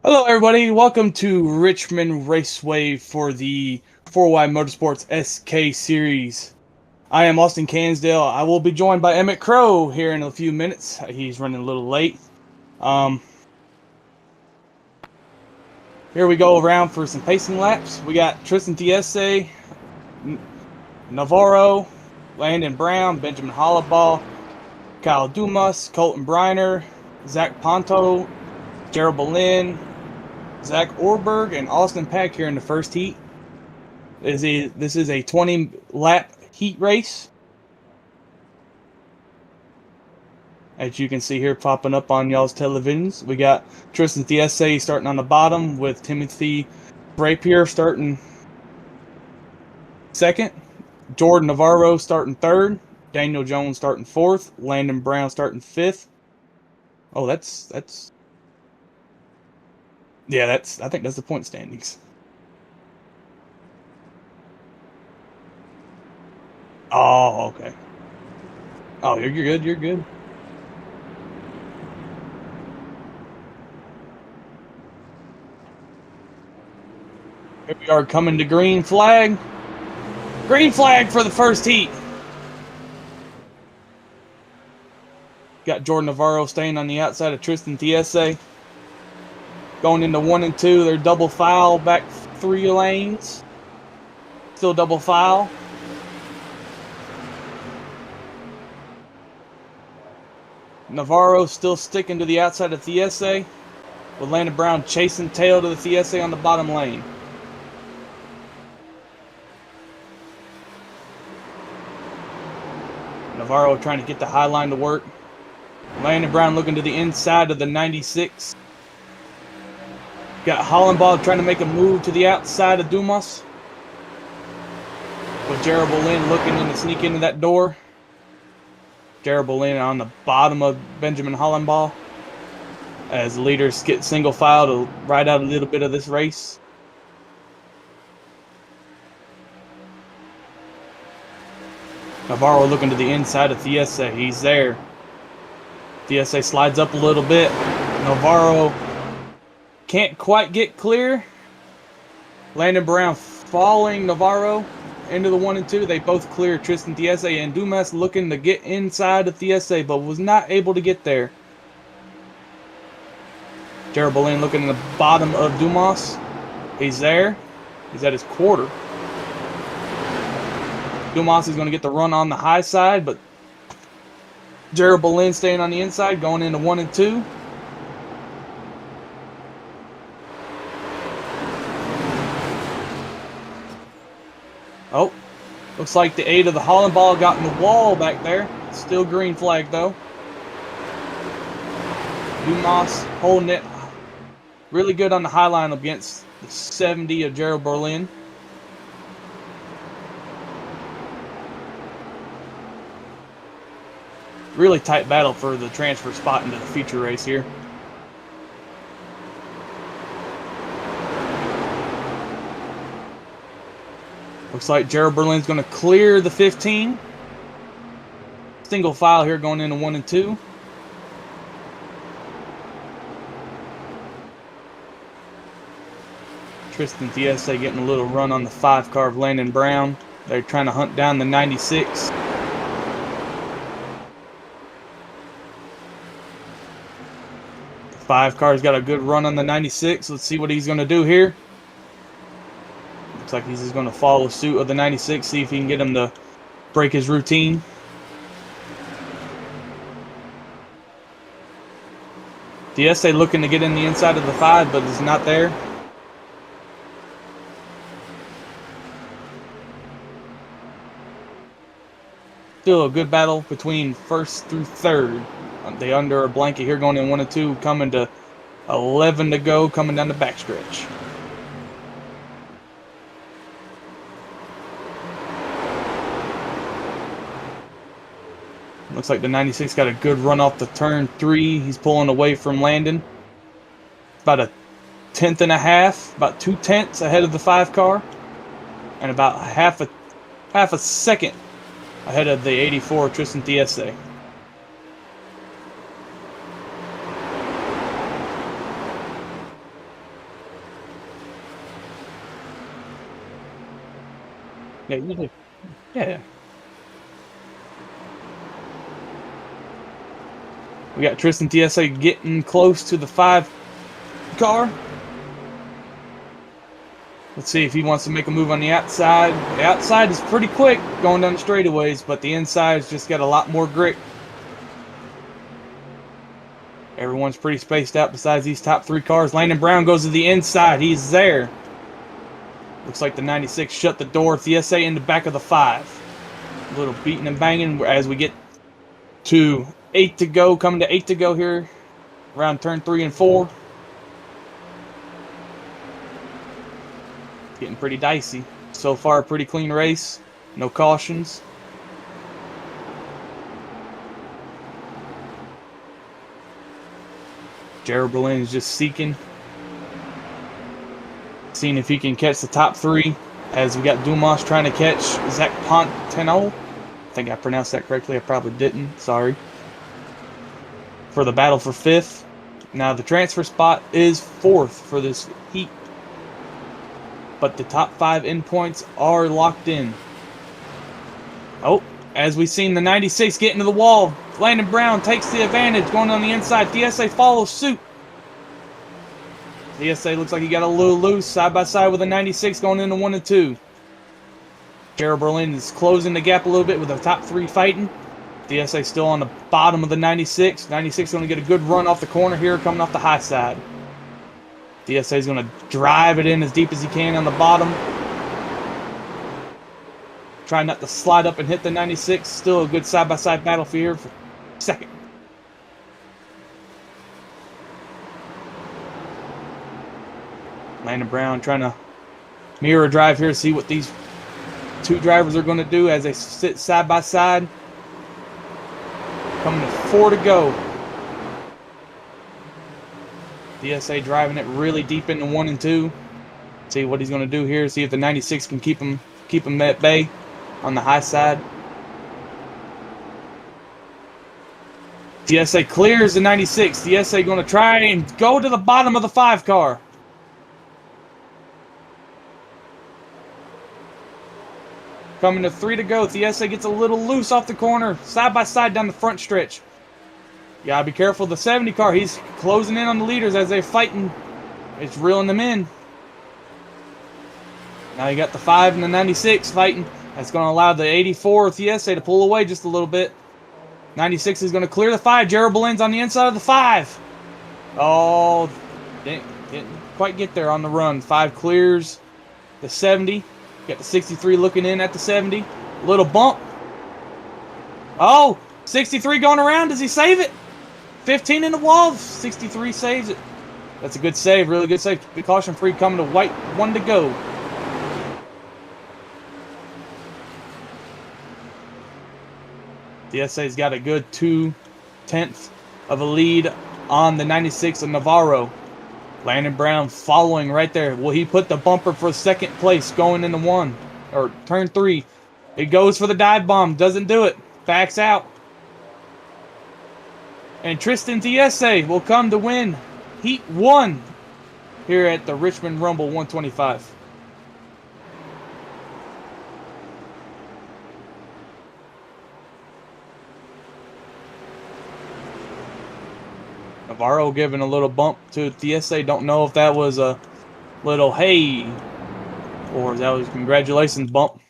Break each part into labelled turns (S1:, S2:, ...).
S1: Hello, everybody. Welcome to Richmond Raceway for the 4Y Motorsports SK Series. I am Austin Cansdale. I will be joined by Emmett Crow here in a few minutes. He's running a little late. Here we go around for some pacing laps. We got Tristan Tiese, Navarro, Landon Brown, Benjamin Hollaball, Kyle Dumas, Colton Briner, Zach Ponto, Gerald Boleyn, Zach Orberg, and Austin Pack here in the first heat. This is a 20-lap heat race. As you can see here popping up on y'all's televisions, we got Tristan Tiese starting on the bottom with Timothy Rapier starting second, Jordan Navarro starting third, Daniel Jones starting fourth, Landon Brown starting fifth. Oh, that's I think that's the point standings. Oh, okay. Oh, you're good. You're good. Here we are coming to green flag. Green flag for the first heat. Got Jordan Navarro staying on the outside of Tristan Tiese. Going into 1 and 2, they're double file back 3 lanes. Still double file. Navarro still sticking to the outside of Tiese, with Landon Brown chasing tail to the Tiese on the bottom lane. Navarro trying to get the high line to work. Landon Brown looking to the inside of the 96. Got Hollenbaugh trying to make a move to the outside of Dumas, with Gerald Boleyn looking in to sneak into that door. Gerald Boleyn on the bottom of Benjamin Hollenbaugh as the leaders get single file to ride out a little bit of this race. Navarro looking to the inside of Tiese. He's there. Tiese slides up a little bit. Navarro can't quite get clear. Landon Brown following Navarro into the 1 and 2. They both clear Tristan Tiese, and Dumas looking to get inside of Tiese, but was not able to get there. Gerald Boleyn looking in the bottom of Dumas. He's there. He's at his quarter. Dumas is going to get the run on the high side, but Gerald Boleyn staying on the inside, going into 1 and 2. Oh, looks like the 8 of the Hollenbaugh got in the wall back there. Still green flag, though. Dumas holding it really good on the high line against the 70 of Gerald Boleyn. Really tight battle for the transfer spot into the feature race here. Looks like Gerald Berlin's going to clear the 15. Single file here going into 1 and 2. Tristan Tiese getting a little run on the 5 car of Landon Brown. They're trying to hunt down the 96. The 5 car's got a good run on the 96. Let's see what he's going to do here. Looks like he's just going to follow suit of the 96, see if he can get him to break his routine. Tiese looking to get in the inside of the 5, but is not there. Still a good battle between first through third. They under a blanket here going in 1 and 2, coming to 11 to go, coming down the backstretch. Looks like the 96 got a good run off the turn 3. He's pulling away from Landon. About a tenth and a half, about 2/10 ahead of the 5 car, and about half a second ahead of the 84 Tristan TSA. Yeah, you do. Yeah. We got Tristan TSA getting close to the 5 car. Let's see if he wants to make a move on the outside. The outside is pretty quick going down the straightaways, but the inside's just got a lot more grip. Everyone's pretty spaced out besides these top 3 cars. Landon Brown goes to the inside. He's there. Looks like the 96 shut the door. TSA in the back of the 5. A little beating and banging as we get to 8 to go. Coming to 8 to go here around turn 3 and 4. Getting pretty dicey. So far, a pretty clean race. No cautions. Jared Berlin is just seeing if he can catch the top 3. As we got Dumas trying to catch Zach Pontano. I think I pronounced that correctly. I probably didn't. Sorry. For the battle for 5th. Now the transfer spot is 4th for this heat. But the top 5 endpoints are locked in. Oh, as we've seen the 96 get into the wall. Landon Brown takes the advantage going on the inside. TSA follows suit. TSA looks like he got a little loose side by side with the 96 going into 1 and 2. Jared Berlin is closing the gap a little bit with the top 3 fighting. TSA still on the bottom of the 96. 96 going to get a good run off the corner here coming off the high side. TSA is going to drive it in as deep as he can on the bottom. Try not to slide up and hit the 96. Still a good side-by-side battle for here for 2nd. Landon Brown trying to mirror drive here, see what these 2 drivers are going to do as they sit side by side. Coming to 4 to go. TSA driving it really deep into 1 and 2. See what he's going to do here. See if the 96 can keep him at bay on the high side. TSA clears the 96. TSA going to try and go to the bottom of the 5 car. Coming to 3 to go. TSA gets a little loose off the corner. Side by side down the front stretch. You gotta be careful of the 70 car. He's closing in on the leaders as they're fighting. It's reeling them in. Now you got the 5 and the 96 fighting. That's going to allow the 84 TSA to pull away just a little bit. 96 is going to clear the 5. Jared Berlin's on the inside of the 5. Oh, didn't quite get there on the run. 5 clears the 70. Got the 63 looking in at the 70. Little bump. Oh, 63 going around. Does he save it? 15 in the wall. 63 saves it. That's a good save. Really good save. Good caution free coming to white. 1 to go. TSA's got a good 2/10 of a lead on the 96 of Navarro. Landon Brown following right there. Will he put the bumper for 2nd place going into 1 or turn 3? It goes for the dive bomb. Doesn't do it. Backs out. And Tristan TSA will come to win Heat 1 here at the Richmond Rumble 125. Navarro giving a little bump to TSA. Don't know if that was a little hey or if that was congratulations bump.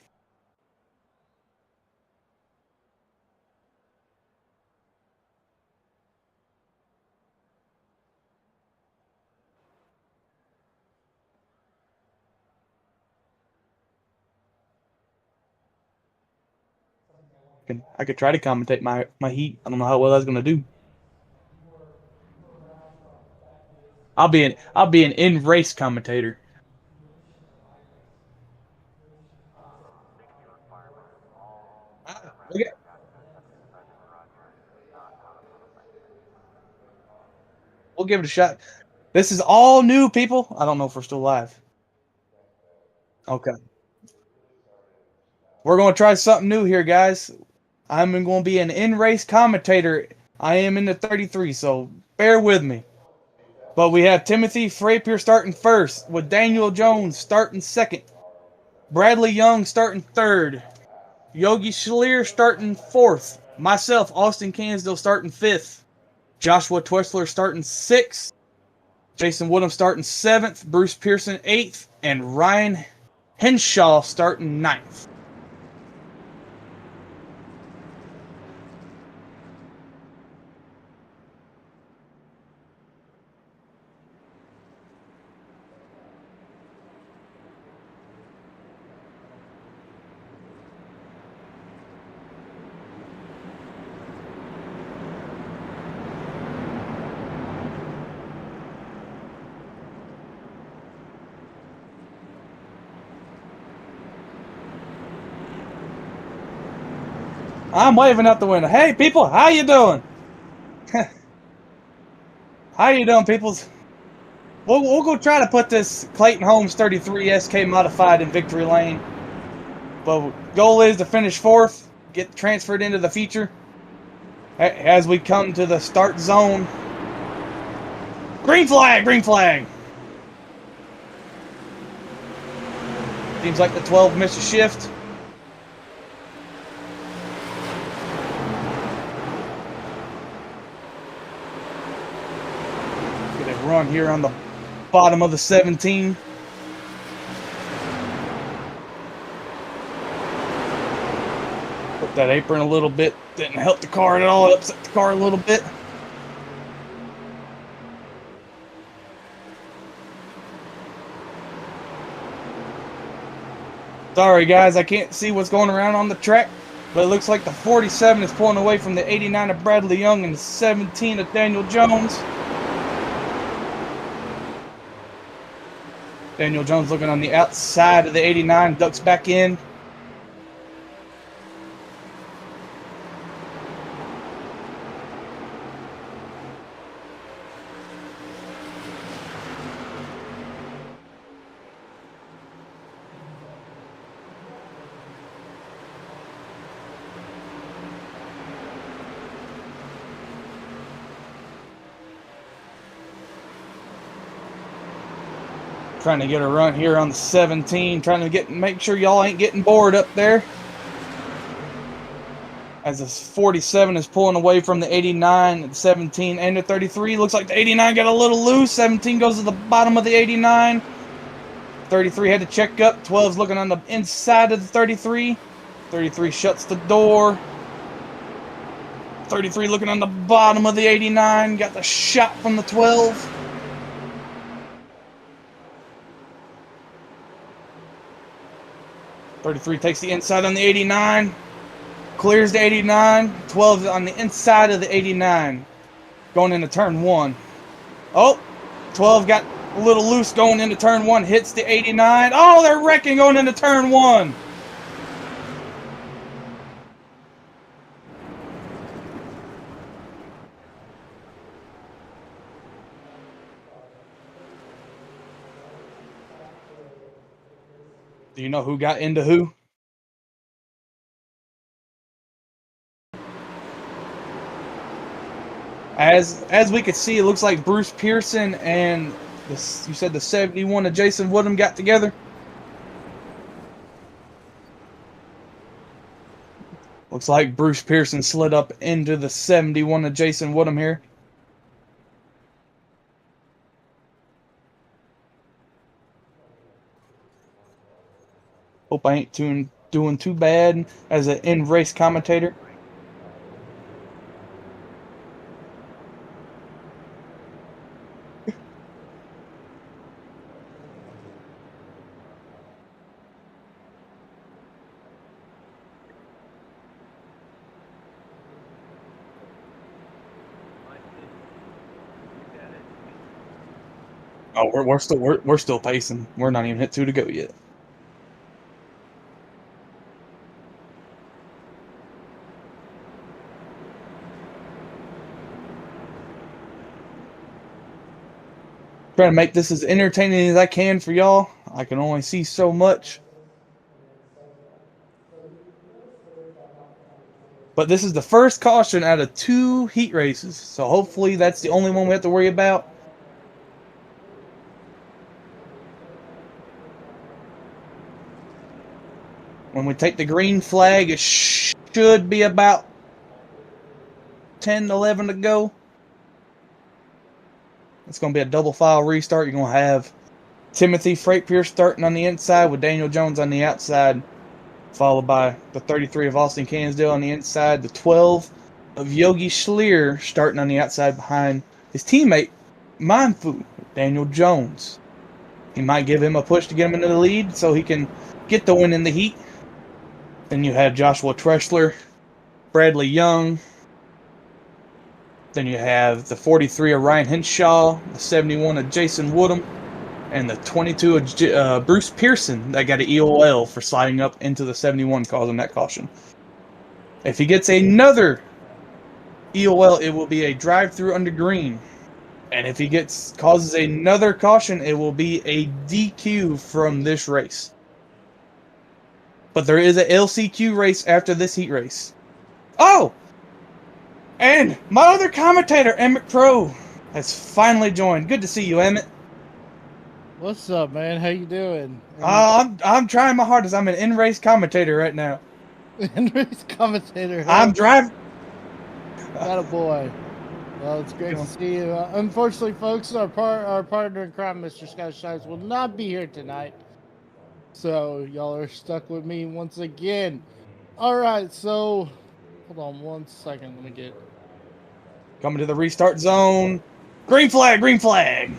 S1: I could try to commentate my heat. I don't know how well that's gonna do. I'll be an in race commentator. Okay, we'll give it a shot. This is all new, people. I don't know if we're still live. Okay, we're gonna try something new here, guys. I'm going to be an in race commentator. I am in the 33, so bear with me. But we have Timothy Frapier starting first, with Daniel Jones starting second, Bradley Young starting third, Yogi Schleer starting fourth, myself, Austin Cansdale, starting fifth, Joshua Twessler starting sixth, Jason Woodham starting seventh, Bruce Pearson eighth, and Ryan Henshaw starting ninth. I'm waving out the window. Hey, people, how you doing? How you doing, peoples? We'll go try to put this Clayton Holmes 33 SK modified in victory lane. But goal is to finish fourth, get transferred into the feature. As we come to the start zone. Green flag, green flag. Seems like the 12 missed a shift. Get a run here on the bottom of the 17. Put that apron a little bit. Didn't help the car at all. It upset the car a little bit. Sorry, guys. I can't see what's going around on the track. But it looks like the 47 is pulling away from the 89 of Bradley Young and the 17 of Daniel Jones. Daniel Jones looking on the outside of the 89, ducks back in. Trying to get a run here on the 17. Trying to make sure y'all ain't getting bored up there. As the 47 is pulling away from the 89, the 17, and the 33. Looks like the 89 got a little loose. 17 goes to the bottom of the 89. 33 had to check up. 12's looking on the inside of the 33. 33 shuts the door. 33 looking on the bottom of the 89. Got the shot from the 12. 33 takes the inside on the 89. Clears the 89. 12 on the inside of the 89. Going into turn 1. Oh, 12 got a little loose going into turn 1. Hits the 89. Oh, they're wrecking going into turn 1. Do you know who got into who? As we could see, it looks like Bruce Pearson and you said the 71 of Jason Woodham got together. Looks like Bruce Pearson slid up into the 71 of Jason Woodham here. Hope I ain't doing too bad as an in-race commentator. Oh, we're still pacing. We're not even hit 2 to go yet. Trying to make this as entertaining as I can for y'all. I can only see so much. But this is the first caution out of 2 heat races, so hopefully that's the only one we have to worry about. When we take the green flag, it should be about 10, 11 to go. It's going to be a double file restart. You're going to have Timothy Freight Pierce starting on the inside with Daniel Jones on the outside, followed by the 33 of Austin Cansdale on the inside, the 12 of Yogi Schleer starting on the outside behind his teammate, Mindfu, Daniel Jones. He might give him a push to get him into the lead so he can get the win in the heat. Then you have Joshua Tressler, Bradley Young. Then you have the 43 of Ryan Henshaw, the 71 of Jason Woodham, and the 22 of Bruce Pearson that got an EOL for sliding up into the 71, causing that caution. If he gets another EOL, it will be a drive-through under green. And if he causes another caution, it will be a DQ from this race. But there is a LCQ race after this heat race. Oh! And my other commentator, Emmett Crow, has finally joined. Good to see you, Emmett.
S2: What's up, man? How you doing?
S1: I'm trying my hardest. I'm an in-race commentator right now.
S2: In-race commentator. Huh?
S1: I'm driving.
S2: Got a boy. Well, it's great to see you. Unfortunately, folks, our partner in crime, Mr. Scott Shives, will not be here tonight. So y'all are stuck with me once again. All right, so hold on 1 second. Let me get
S1: coming to the restart zone. Green flag, green flag.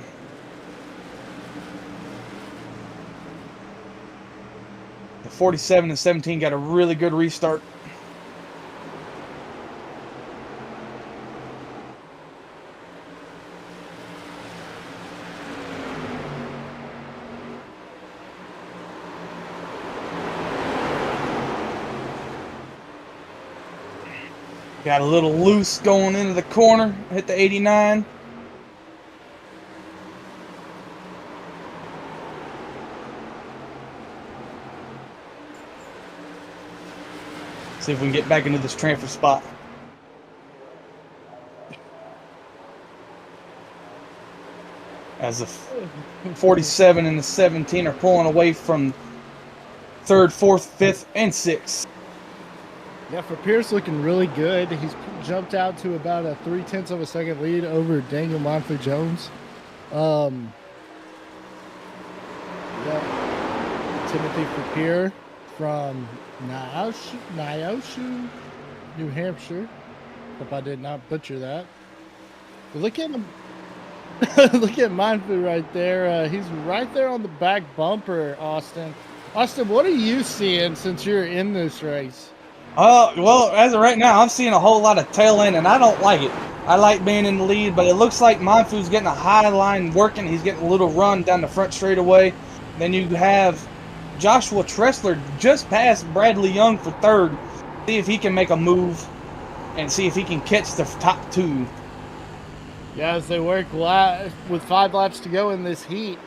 S1: The 47 and 17 got a really good restart. Got a little loose going into the corner. Hit the 89. See if we can get back into this transfer spot. As the 47 and the 17 are pulling away from 3rd, 4th, 5th, and 6th.
S2: Yeah, for Pierce looking really good. He's jumped out to about a 0.3 of a second lead over Daniel Monfort Jones. Yeah, Timothy Frappier from Nyoshu, New Hampshire. Hope I did not butcher that. But look at him. Look at Mindfu right there. He's right there on the back bumper, Austin. Austin, what are you seeing since you're in this race?
S1: Well, as of right now, I'm seeing a whole lot of tail end, and I don't like it. I like being in the lead, but it looks like Mindfu's getting a high line working. He's getting a little run down the front straightaway. Then you have Joshua Tressler just past Bradley Young for 3rd. See if he can make a move and see if he can catch the top 2.
S2: Yeah, as they work with 5 laps to go in this heat.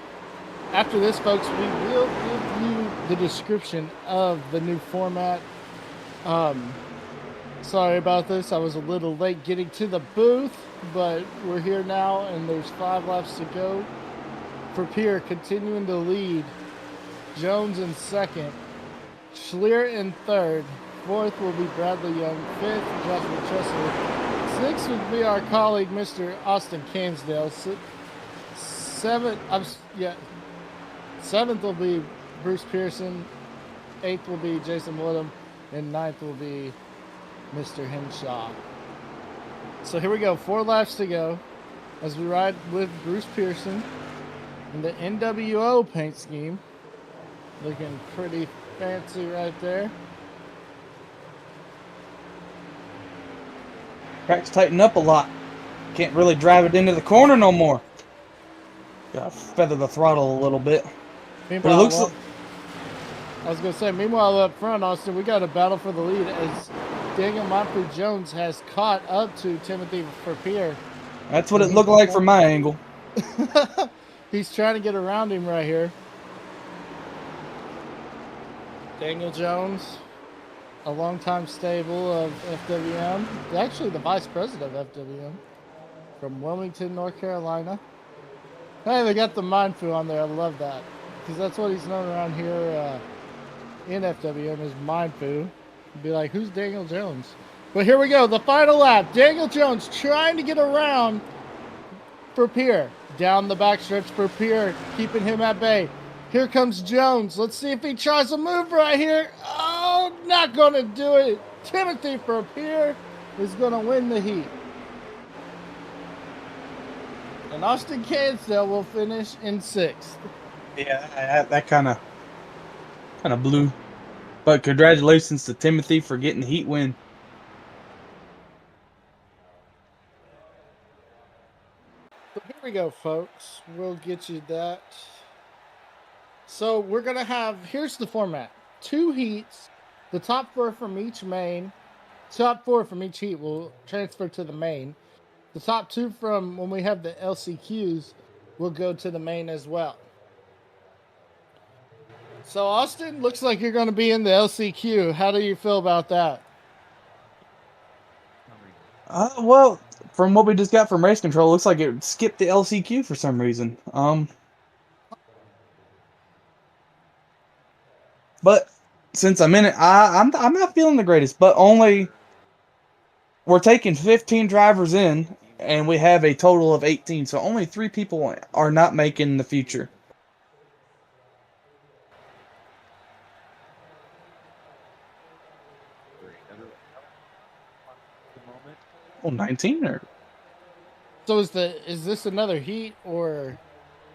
S2: After this, folks, we will give you the description of the new format. Sorry about this. I was a little late getting to the booth, but we're here now, and there's 5 laps to go. For Pierre continuing to lead, Jones in 2nd, Schleer in 3rd, 4th will be Bradley Young, 5th Joshua Tressler, 6th would be our colleague Mr. Austin Cansdale, 7th will be Bruce Pearson, 8th will be Jason Woodham, and 9th will be Mr. Henshaw. So here we go, 4 laps to go as we ride with Bruce Pearson in the NWO paint scheme. Looking pretty fancy right there.
S1: Track's tightened up a lot. Can't really drive it into the corner no more. Gotta feather the throttle a little bit. But it
S2: Meanwhile,
S1: looks
S2: well, I was gonna say, meanwhile up front, Austin, we got a battle for the lead as Daniel Monfrey Jones has caught up to Timothy Verpier.
S1: that's what it looked like from my angle.
S2: He's trying to get around him right here. Daniel Jones, a longtime stable of FWM, actually the vice president of FWM from Wilmington, North Carolina. Hey, they got the Mindfu on there. I love that because that's what he's known around here in FWM is Mindfu. Be like, who's Daniel Jones? But here we go, the final lap. Daniel Jones trying to get around Verpier. Down the backstretch, Verpier keeping him at bay. Here comes Jones. Let's see if he tries a move right here. Oh, not going to do it. Timothy Verpier is going to win the heat. And Austin Cansdale will finish in 6th.
S1: Yeah, that kind of blew. But congratulations to Timothy for getting the heat win.
S2: So here we go, folks. We'll get you that. So we're going to have, here's the format. 2 heats, the top 4 from each main. Top 4 from each heat will transfer to the main. The top 2 from when we have the LCQs will go to the main as well. So Austin, looks like you're going to be in the LCQ. How do you feel about that?
S1: Well, from what we just got from race control, it looks like it skipped the LCQ for some reason. But since I'm in it, I'm not feeling the greatest. But only we're taking 15 drivers in, and we have a total of 18. So only 3 people are not making the future. Oh, 19 or
S2: So is this another heat or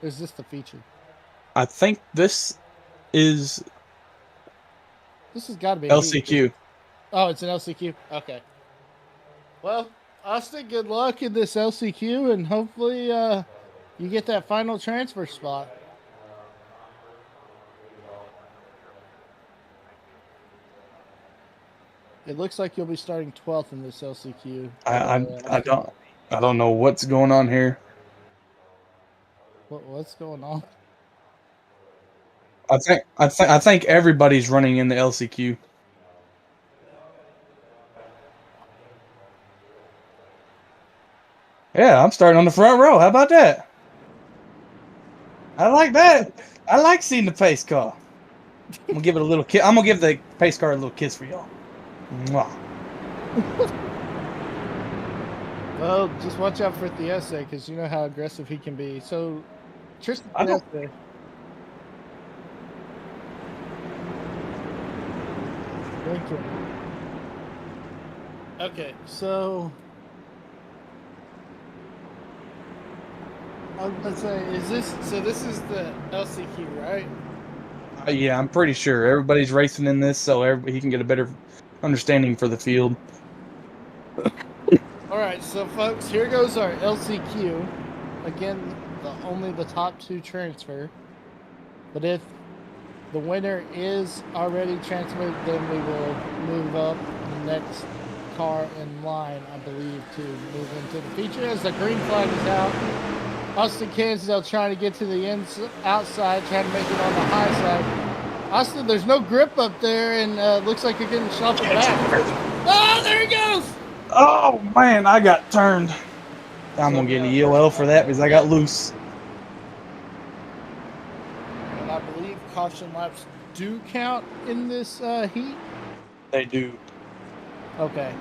S2: is this the feature?
S1: I think this is
S2: This has got to be a
S1: LCQ.
S2: heat. Oh, it's an LCQ. Okay. Well, Austin, good luck in this LCQ, and hopefully you get that final transfer spot. It looks like you'll be starting 12th in this LCQ.
S1: I don't know what's going on here.
S2: What's going on?
S1: I think everybody's running in the LCQ. Yeah, I'm starting on the front row. How about that? I like that. I like seeing the pace car. I'm gonna give it a little kiss. I'm gonna give the pace car a little kiss for y'all. Mwah.
S2: Well, just watch out for Thiesse because you know how aggressive he can be. So, Tristan Thiesse. Okay, so I was gonna say, this is the LCQ, right?
S1: Yeah, I'm pretty sure everybody's racing in this, so he can get a better understanding for the field.
S2: All right, so folks, here goes our LCQ. Again, only the top 2 transfer. But if the winner is already transferred, then we will move up the next car in line, I believe, to move into the feature. As the green flag is out, Austin Cansdale trying to get to the outside, trying to make it on the high side. Austin, there's no grip up there, and looks like you're getting shuffled back. Oh, there he goes!
S1: Oh man, I got turned. I'm gonna get a EOL for that because I got loose.
S2: And I believe caution laps do count in this heat.
S1: They do.
S2: Okay.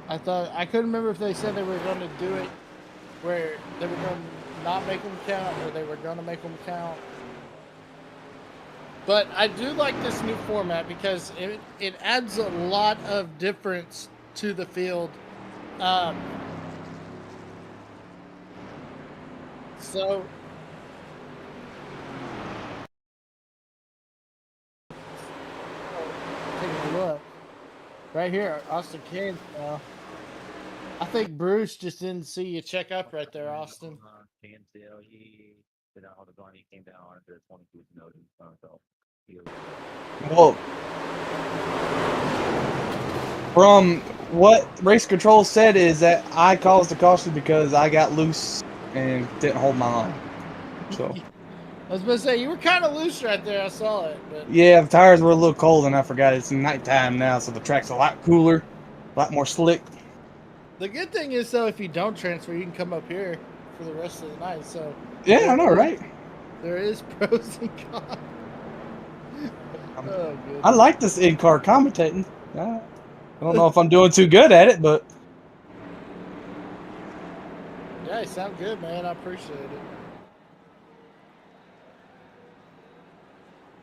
S2: I couldn't remember if they said they were going to do it where they were going to not make them count or they were going to make them count. But I do like this new format because it adds a lot of difference to the field. So taking a look right here, Austin Cansdale. I think Bruce just didn't see you check up right there, Austin.
S1: Well, from what race control said is that I caused the caution because I got loose and didn't hold my line. So
S2: I was going to say, you were kind of loose right there. I saw it. But
S1: yeah, the tires were a little cold, and I forgot it's nighttime now, so the track's a lot cooler, a lot more slick.
S2: the good thing is, though, if you don't transfer, you can come up here for the rest of the night. So
S1: Yeah, I know, right?
S2: There is pros and cons. Oh, good.
S1: I like this in-car commentating. I don't know if I'm doing too good at it, but
S2: yeah, you sound good, man. I appreciate it.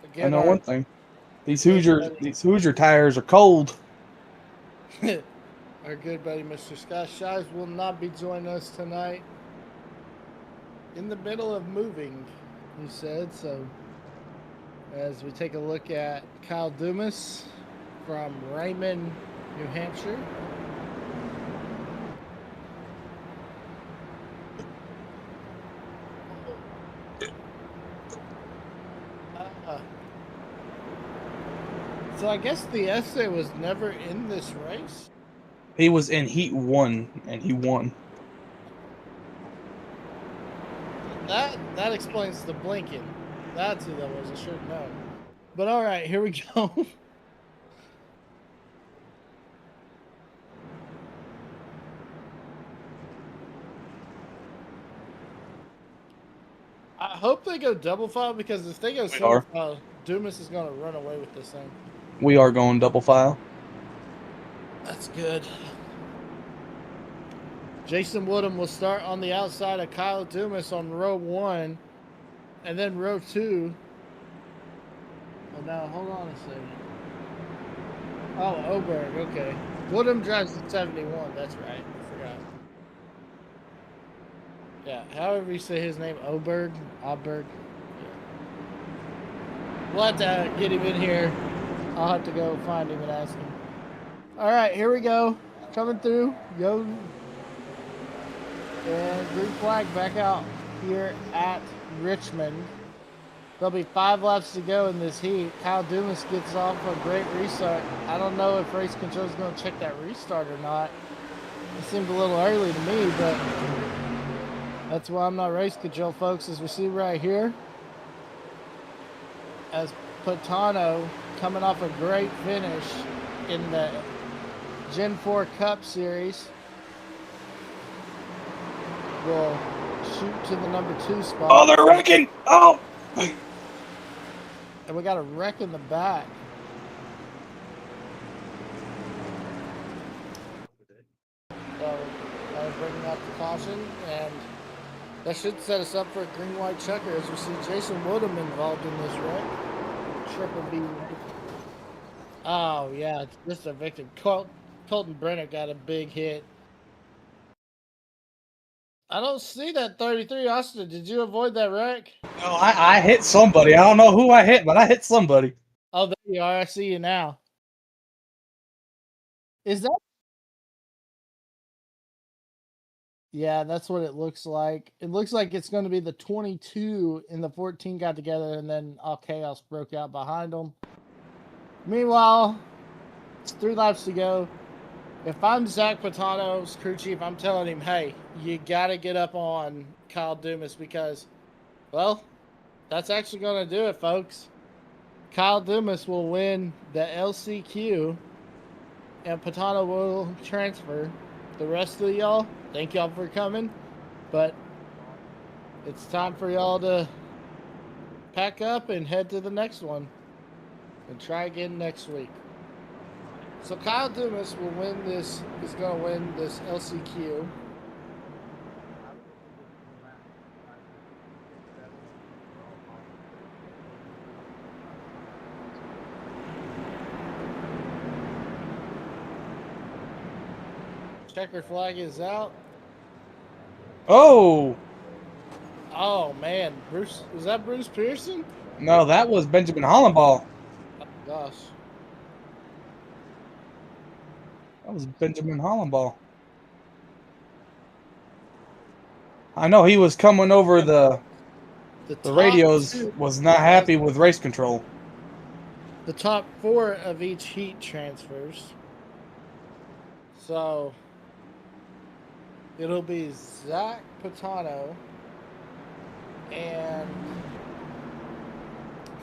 S2: Again,
S1: I know one thing: these Hoosier tires are cold.
S2: Our good buddy, Mr. Scott Shives, will not be joining us tonight. In the middle of moving, he said. So, as we take a look at Kyle Dumas from Raymond, New Hampshire. So I guess the essay was never in this race.
S1: He was in Heat 1, and he won.
S2: That explains the blinking. That's who that was. I should have known. But all right, here we go. I hope they go double file, because if they go single file, Dumas is going to run away with this thing.
S1: We are going double file.
S2: That's good. Jason Woodham will start on the outside of Kyle Dumas on row 1, and then row 2. Oh, no, hold on a second. Oh, Oberg, okay. Woodham drives the 71, that's right. I forgot. Yeah, however you say his name, Oberg. Yeah. We'll have to get him in here. I'll have to go find him and ask him. All right, here we go. Coming through. Go. And green flag back out here at Richmond. There'll be 5 laps to go in this heat. Kyle Dumas gets off a great restart. I don't know if race control is going to check that restart or not. It seemed a little early to me, but that's why I'm not race control, folks. As we see right here, as Patano, coming off a great finish in the Gen 4 Cup Series, will shoot to the number 2 spot.
S1: Oh, they're wrecking! Oh!
S2: And we got a wreck in the back. So, bringing out the caution, and that should set us up for a green-white checker, as we see Jason Woodham involved in this wreck. Triple B. Oh, yeah, it's just a victim. Colton Brenner got a big hit. I don't see that 33, Austin. Did you avoid that wreck?
S1: No, I hit somebody. I don't know who I hit, but I hit somebody.
S2: Oh, there you are. I see you now. Is that? Yeah, that's what it looks like. It looks like it's going to be the 22 and the 14 got together, and then all chaos broke out behind them. Meanwhile, it's 3 laps to go. If I'm Zach Patano's crew chief, I'm telling him, hey, you got to get up on Kyle Dumas, because, well, that's actually going to do it, folks. Kyle Dumas will win the LCQ, and Patano will transfer. The rest of y'all, thank y'all for coming, but it's time for y'all to pack up and head to the next one and try again next week. So Kyle Dumas will win this, is going to win this LCQ. Checker flag is out.
S1: Oh!
S2: Oh, man. Bruce, was that Bruce Pearson?
S1: No, that was Benjamin Hollenball.
S2: Oh, gosh.
S1: That was Benjamin Hollenball. I know he was coming over the
S2: The
S1: The
S2: top
S1: radios
S2: two,
S1: was not happy with race control.
S2: the top 4 of each heat transfers. So it'll be Zach Patano and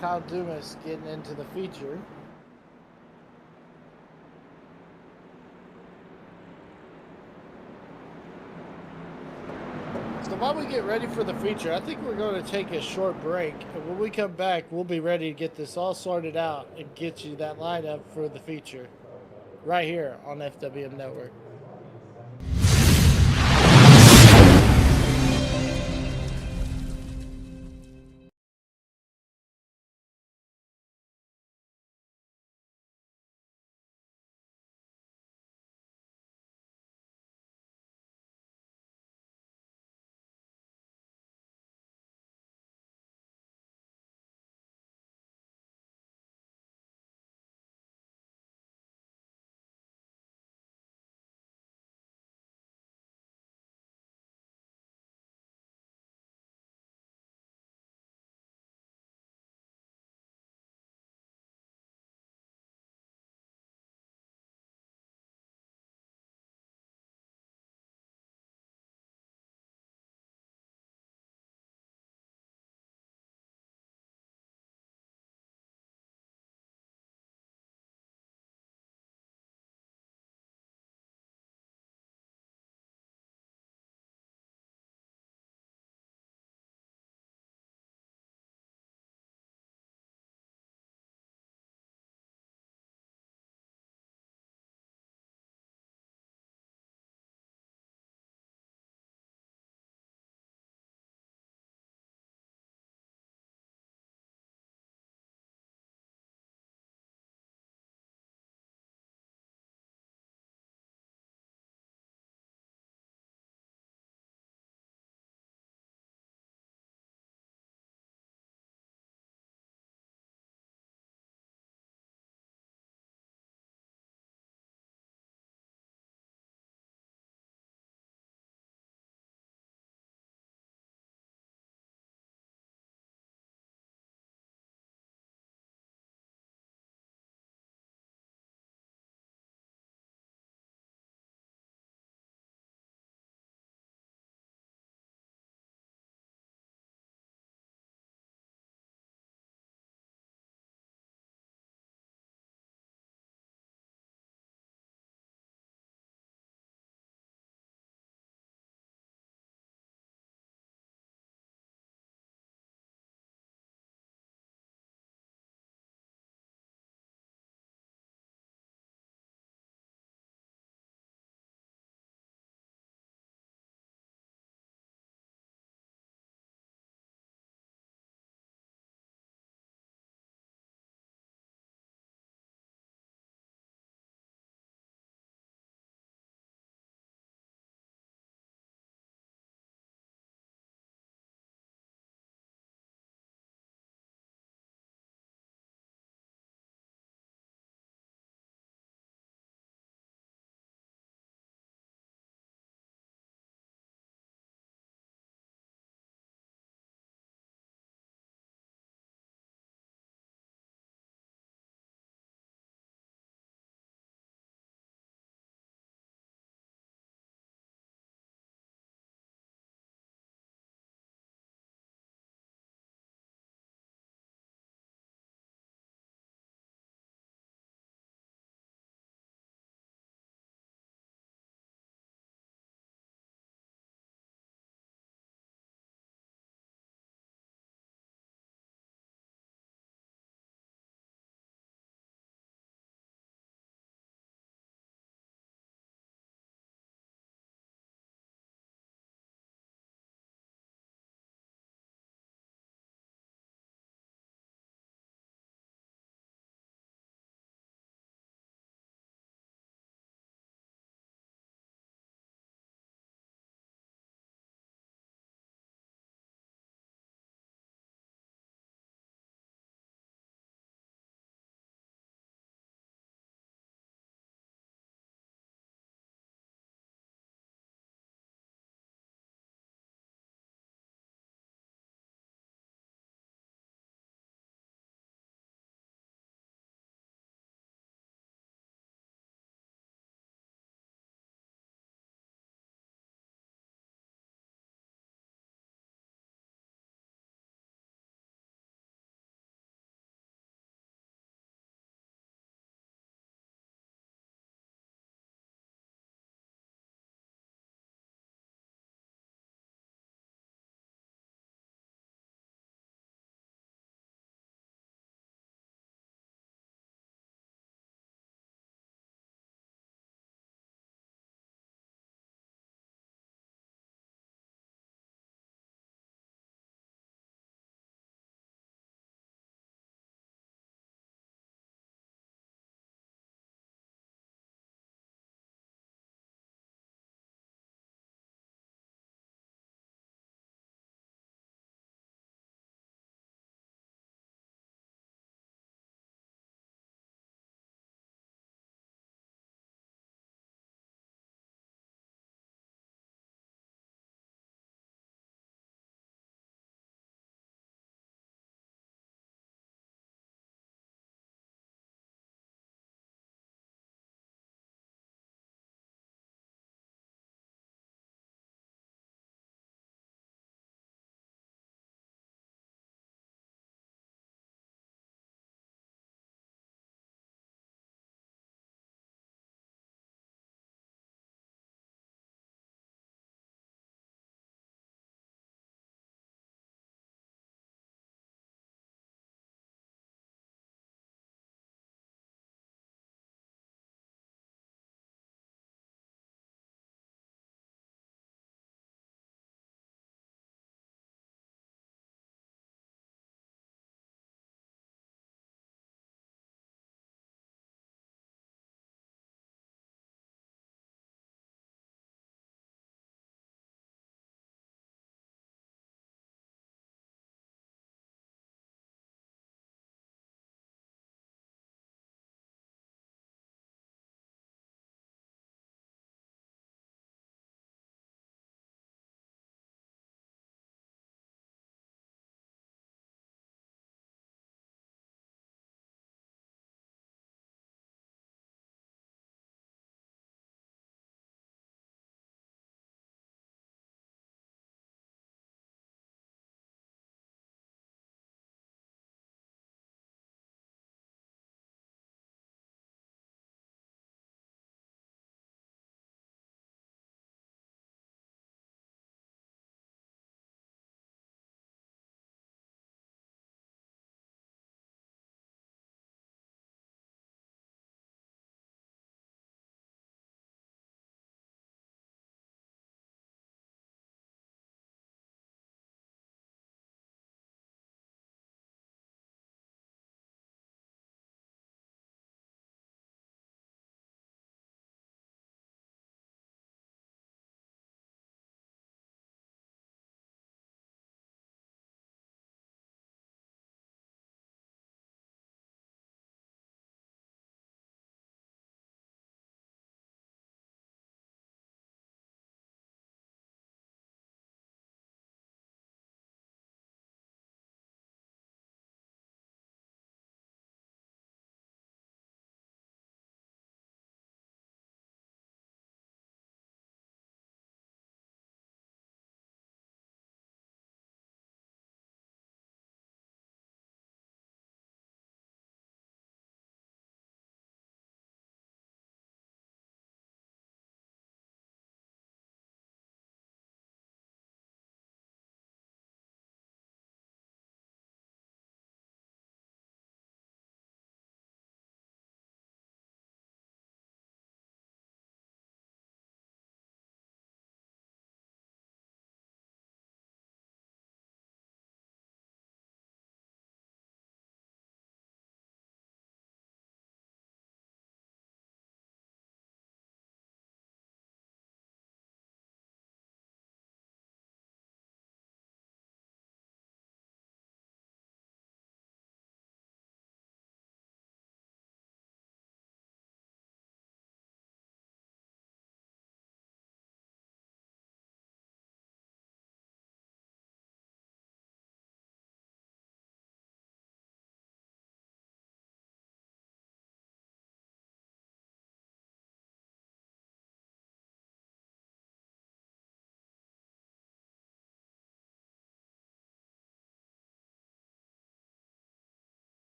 S2: Kyle Dumas getting into the feature. So while we get ready for the feature, I think we're going to take a short break. And when we come back, we'll be ready to get this all sorted out and get you that lineup for the feature right here on FWM Network.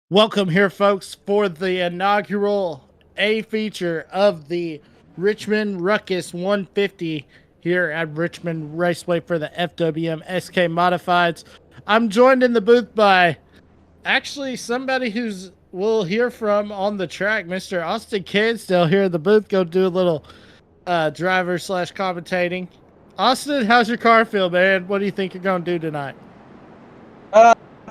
S2: Welcome here, folks, for the inaugural A feature of the Richmond Ruckus 150 here at Richmond Raceway for the FWM SK Modifieds. I'm joined in the booth by actually somebody who's we'll hear from on the track, Mr. Austin Cansdale here in the booth. Go do a little driver / commentating. Austin, how's your car feel, man? What do you think you're going to do tonight?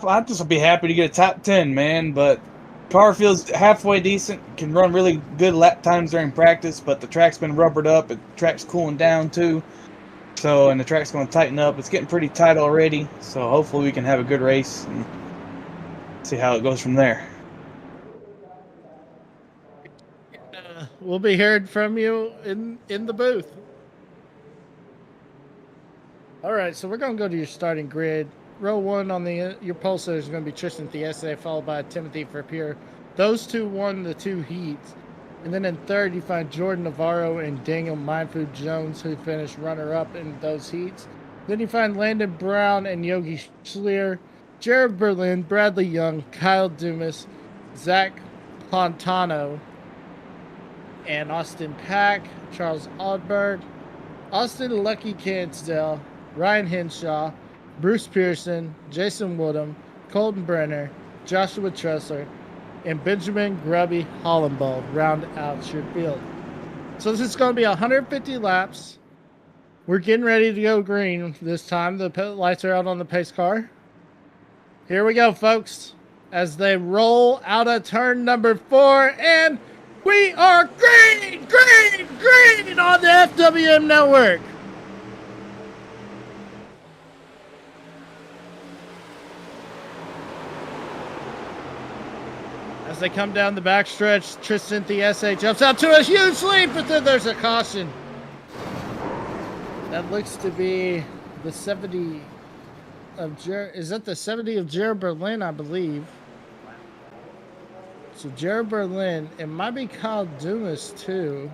S1: I'd just be happy to get a top 10, man, but car feels halfway decent. Can run really good lap times during practice, but the track's been rubbered up. The track's cooling down too. So, and the track's going to tighten up. It's getting pretty tight already. So hopefully we can have a good race and see how it goes from there.
S2: We'll be hearing from you in the booth. All right, so we're going to go to your starting grid. Row 1 on your pole sitter is going to be Tristan Thiese, followed by Timothy Frappier. Those two won the 2 heats. And then in third, you find Jordan Navarro and Daniel Mindfood Jones, who finished runner-up in those heats. Then you find Landon Brown and Yogi Schleer, Jared Berlin, Bradley Young, Kyle Dumas, Zach Pontano, and Austin Pack, Charles Aldberg, Austin Lucky Cansdale, Ryan Henshaw, Bruce Pearson, Jason Woodham, Colton Brenner, Joshua Tressler, and Benjamin Grubby Hollenbald round out your field. So this is going to be 150 laps. We're getting ready to go green this time. The lights are out on the pace car. Here we go, folks, as they roll out of turn number 4, and we are green on the FWM network. As they come down the backstretch, Tristan Thiese jumps out to a huge lead, but then there's a caution. That looks to be the 70 of is that the 70 of Jared Berlin, I believe. So Jared Berlin, it might be Kyle Dumas too.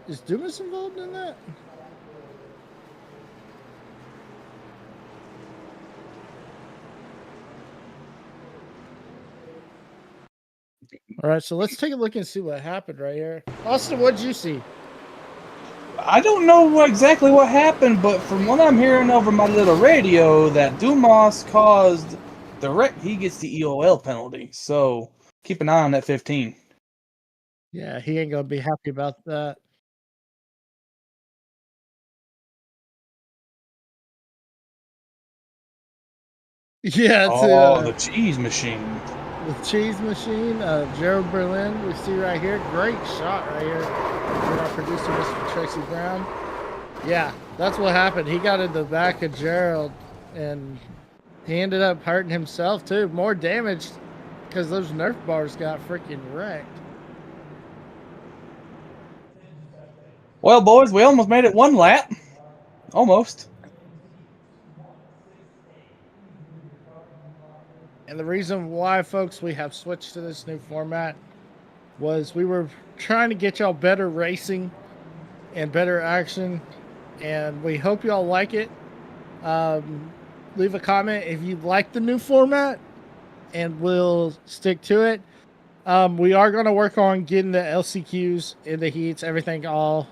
S2: Is Dumas involved in that? All right, so let's take a look and see what happened right here. Austin, what did you see?
S1: I don't know exactly what happened, but from what I'm hearing over my little radio, that Dumas caused the wreck. He gets the EOL penalty. So keep an eye on that 15.
S2: Yeah, he ain't going to be happy about that. Yeah,
S1: it's the cheese machine.
S2: The cheese machine, Jared Berlin, we see right here. Great shot right here from our producer, Mr. Tracy Brown. Yeah, that's what happened. He got in the back of Gerald, and he ended up hurting himself, too. More damage because those Nerf bars got freaking wrecked.
S1: Well, boys, we almost made it 1 lap. Almost.
S2: And the reason why, folks, we have switched to this new format was we were trying to get y'all better racing and better action, and we hope y'all like it. Leave a comment if you like the new format, and we'll stick to it. We are going to work on getting the LCQs in the heats, everything all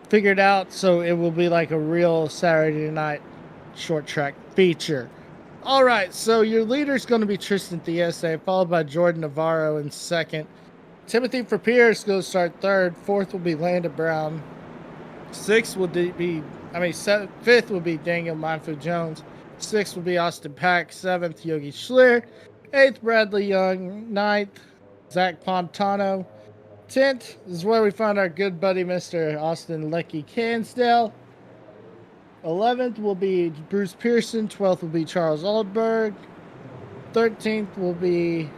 S2: figured out, so it will be like a real Saturday night short track feature. All right, so your leader is going to be Tristan Thiese, followed by Jordan Navarro in second. Timothy Frappier is going to start third. Fourth will be Landon Brown. Fifth will be Daniel Mindfood Jones. Sixth will be Austin Pack. Seventh, Yogi Schleer. Eighth, Bradley Young. Ninth, Zach Pontano. 10th is where we find our good buddy, Mr. Austin Lucky Cansdale. 11th will be Bruce Pearson. 12th will be Charles Aldberg. 13th will be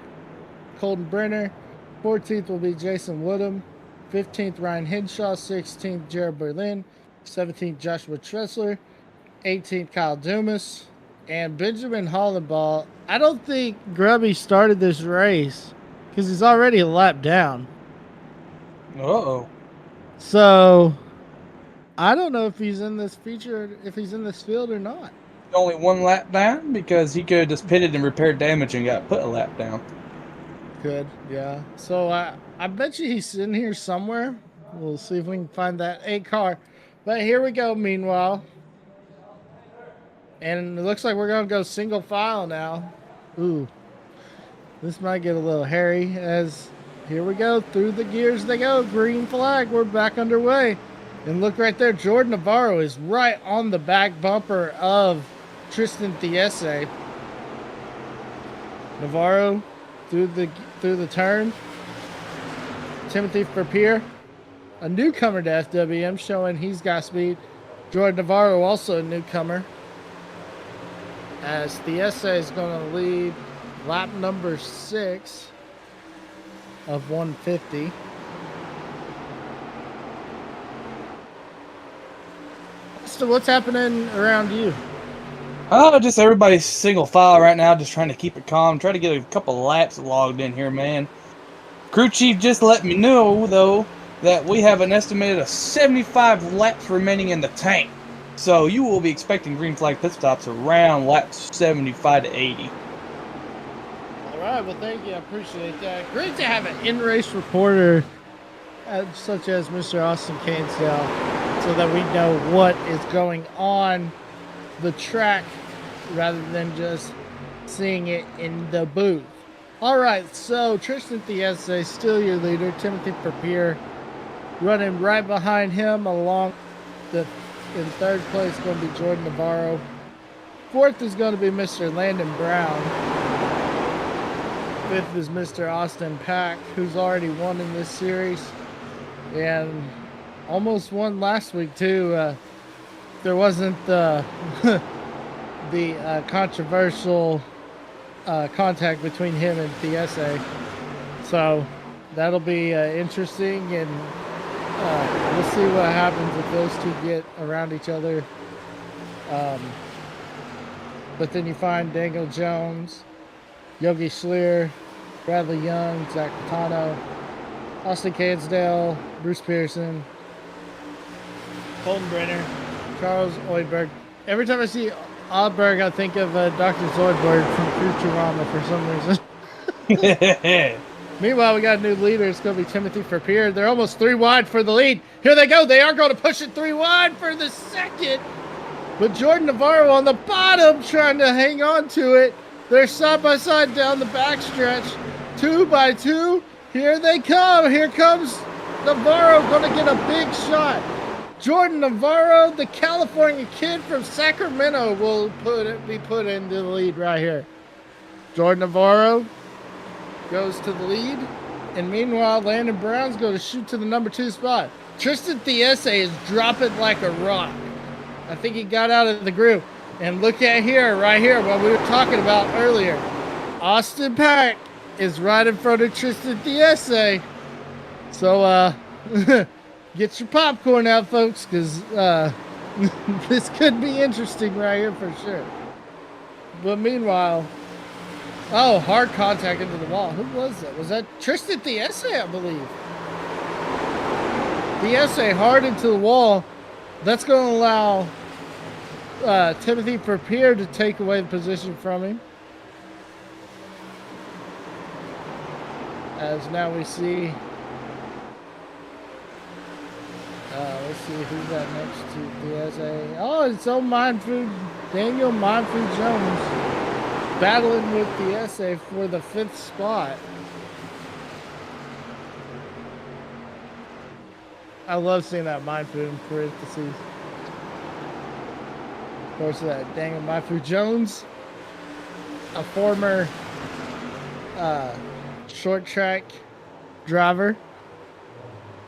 S2: Colton Brenner. 14th will be Jason Woodham. 15th, Ryan Henshaw. 16th, Jared Berlin. 17th, Joshua Tressler. 18th, Kyle Dumas. And Benjamin Hollenball. I don't think Grubby started this race because he's already a lap down.
S1: Uh-oh.
S2: So I don't know if he's in this feature, if he's in this field or not.
S1: only one lap down because he could have just pitted and repaired damage and got put a lap down.
S2: Good, yeah. So I bet you he's in here somewhere. We'll see if we can find that 8 car. But here we go, meanwhile. And it looks like we're going to go single file now. Ooh, this might get a little hairy as here we go. Through the gears they go. Green flag. We're back underway. And look right there. Jordan Navarro is right on the back bumper of Tristan Thiese. Navarro through the turn. Timothy Verpeer, a newcomer to FWM, showing he's got speed. Jordan Navarro, also a newcomer. As Thiese is going to lead lap number 6 of 150. So what's happening around you?
S1: Oh, just everybody's single file right now, just trying to keep it calm. Try to get a couple laps logged in here, man. Crew chief just let me know, though, that we have an estimated of 75 laps remaining in the tank. So you will be expecting green flag pit stops around laps 75 to 80.
S2: All right, well, thank you. I appreciate that. Great to have an in-race reporter such as Mr. Austin Cansdale so that we know what is going on the track rather than just seeing it in the booth. All right, so Tristan Thiese, still your leader. Timothy Verpeer running right behind him along in third place going to be Jordan Navarro. Fourth is going to be Mr. Landon Brown. Fifth is Mr. Austin Pack, who's already won in this series and almost won last week too. There wasn't the controversial contact between him and Thiese, so that'll be interesting, and we'll see what happens if those two get around each other. But then you find Daniel Jones, Yogi Schleer, Bradley Young, Zach Catano, Austin Cansdale, Bruce Pearson, Colton Brenner, Charles Oidberg. Every time I see Oidberg, I think of Dr. Zoidberg from Futurama for some reason. Meanwhile, we got a new leader. It's going to be Timothy Verpeer. They're almost 3 wide for the lead. Here they go. They are going to push it 3 wide for the second. But Jordan Navarro on the bottom trying to hang on to it. They're side by side down the backstretch. 2 by 2. Here they come. Here comes Navarro. Going to get a big shot. Jordan Navarro, the California kid from Sacramento, will be put into the lead right here. Jordan Navarro goes to the lead, and meanwhile, Landon Brown's going to shoot to the number 2 spot. Tristan Thiese is dropping like a rock. I think he got out of the group. And look at here, right here, what we were talking about earlier. Austin Pack is right in front of Tristan Thiese. So, get your popcorn out, folks, because this could be interesting right here for sure. But meanwhile, oh, hard contact into the wall. Who was that? Was that Tristan Thiese, I believe? Thiese hard into the wall. That's going to allow Timothy Verpeer to take away the position from him. As now we see... let's see who's that next to Thiese. Oh, it's old Daniel Mindfood Jones battling with Thiese for the 5th spot. I love seeing that Mindfood in parentheses. Of course, that Daniel Mindfood Jones, a former short track driver,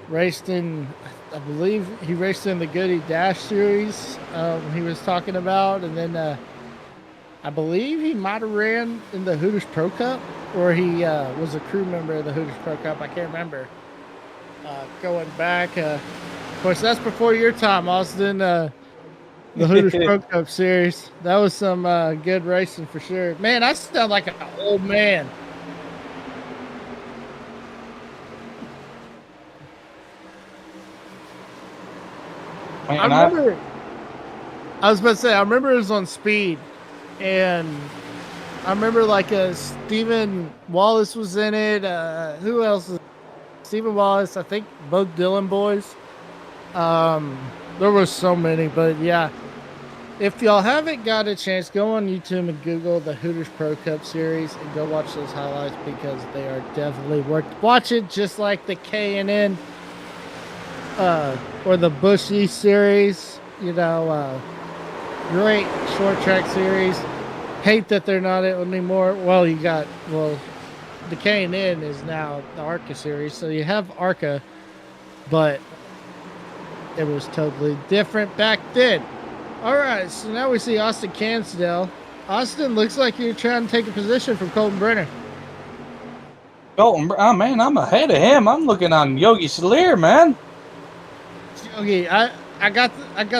S2: raced in, I believe he raced in the Goody Dash series he was talking about, and then I believe he might have ran in the Hooters Pro Cup, or he was a crew member of the Hooters Pro Cup. I can't remember. Going back, of course, that's before your time, Austin. The Hooters Pro Cup series. That was some good racing for sure. Man, I sound like an old man. I I was about to say, I remember it was on Speed, and I remember like Stephen Wallace was in it. Who else? Stephen Wallace, I think both Dylan boys. There was so many, but yeah. If y'all haven't got a chance, go on YouTube and Google the Hooters Pro Cup Series and go watch those highlights because they are definitely worth watching. Just like the K&N or the Busch East Series, great short track series. Hate that they're not anymore. Well, the K&N is now the ARCA series, so you have ARCA, but it was totally different back then. All right, so now we see Austin Cansdale. Austin, looks like you're trying to take a position from Colton Brenner.
S1: Colton, oh man, I'm ahead of him. I'm looking on Yogi Schleer, man.
S2: Yogi, I got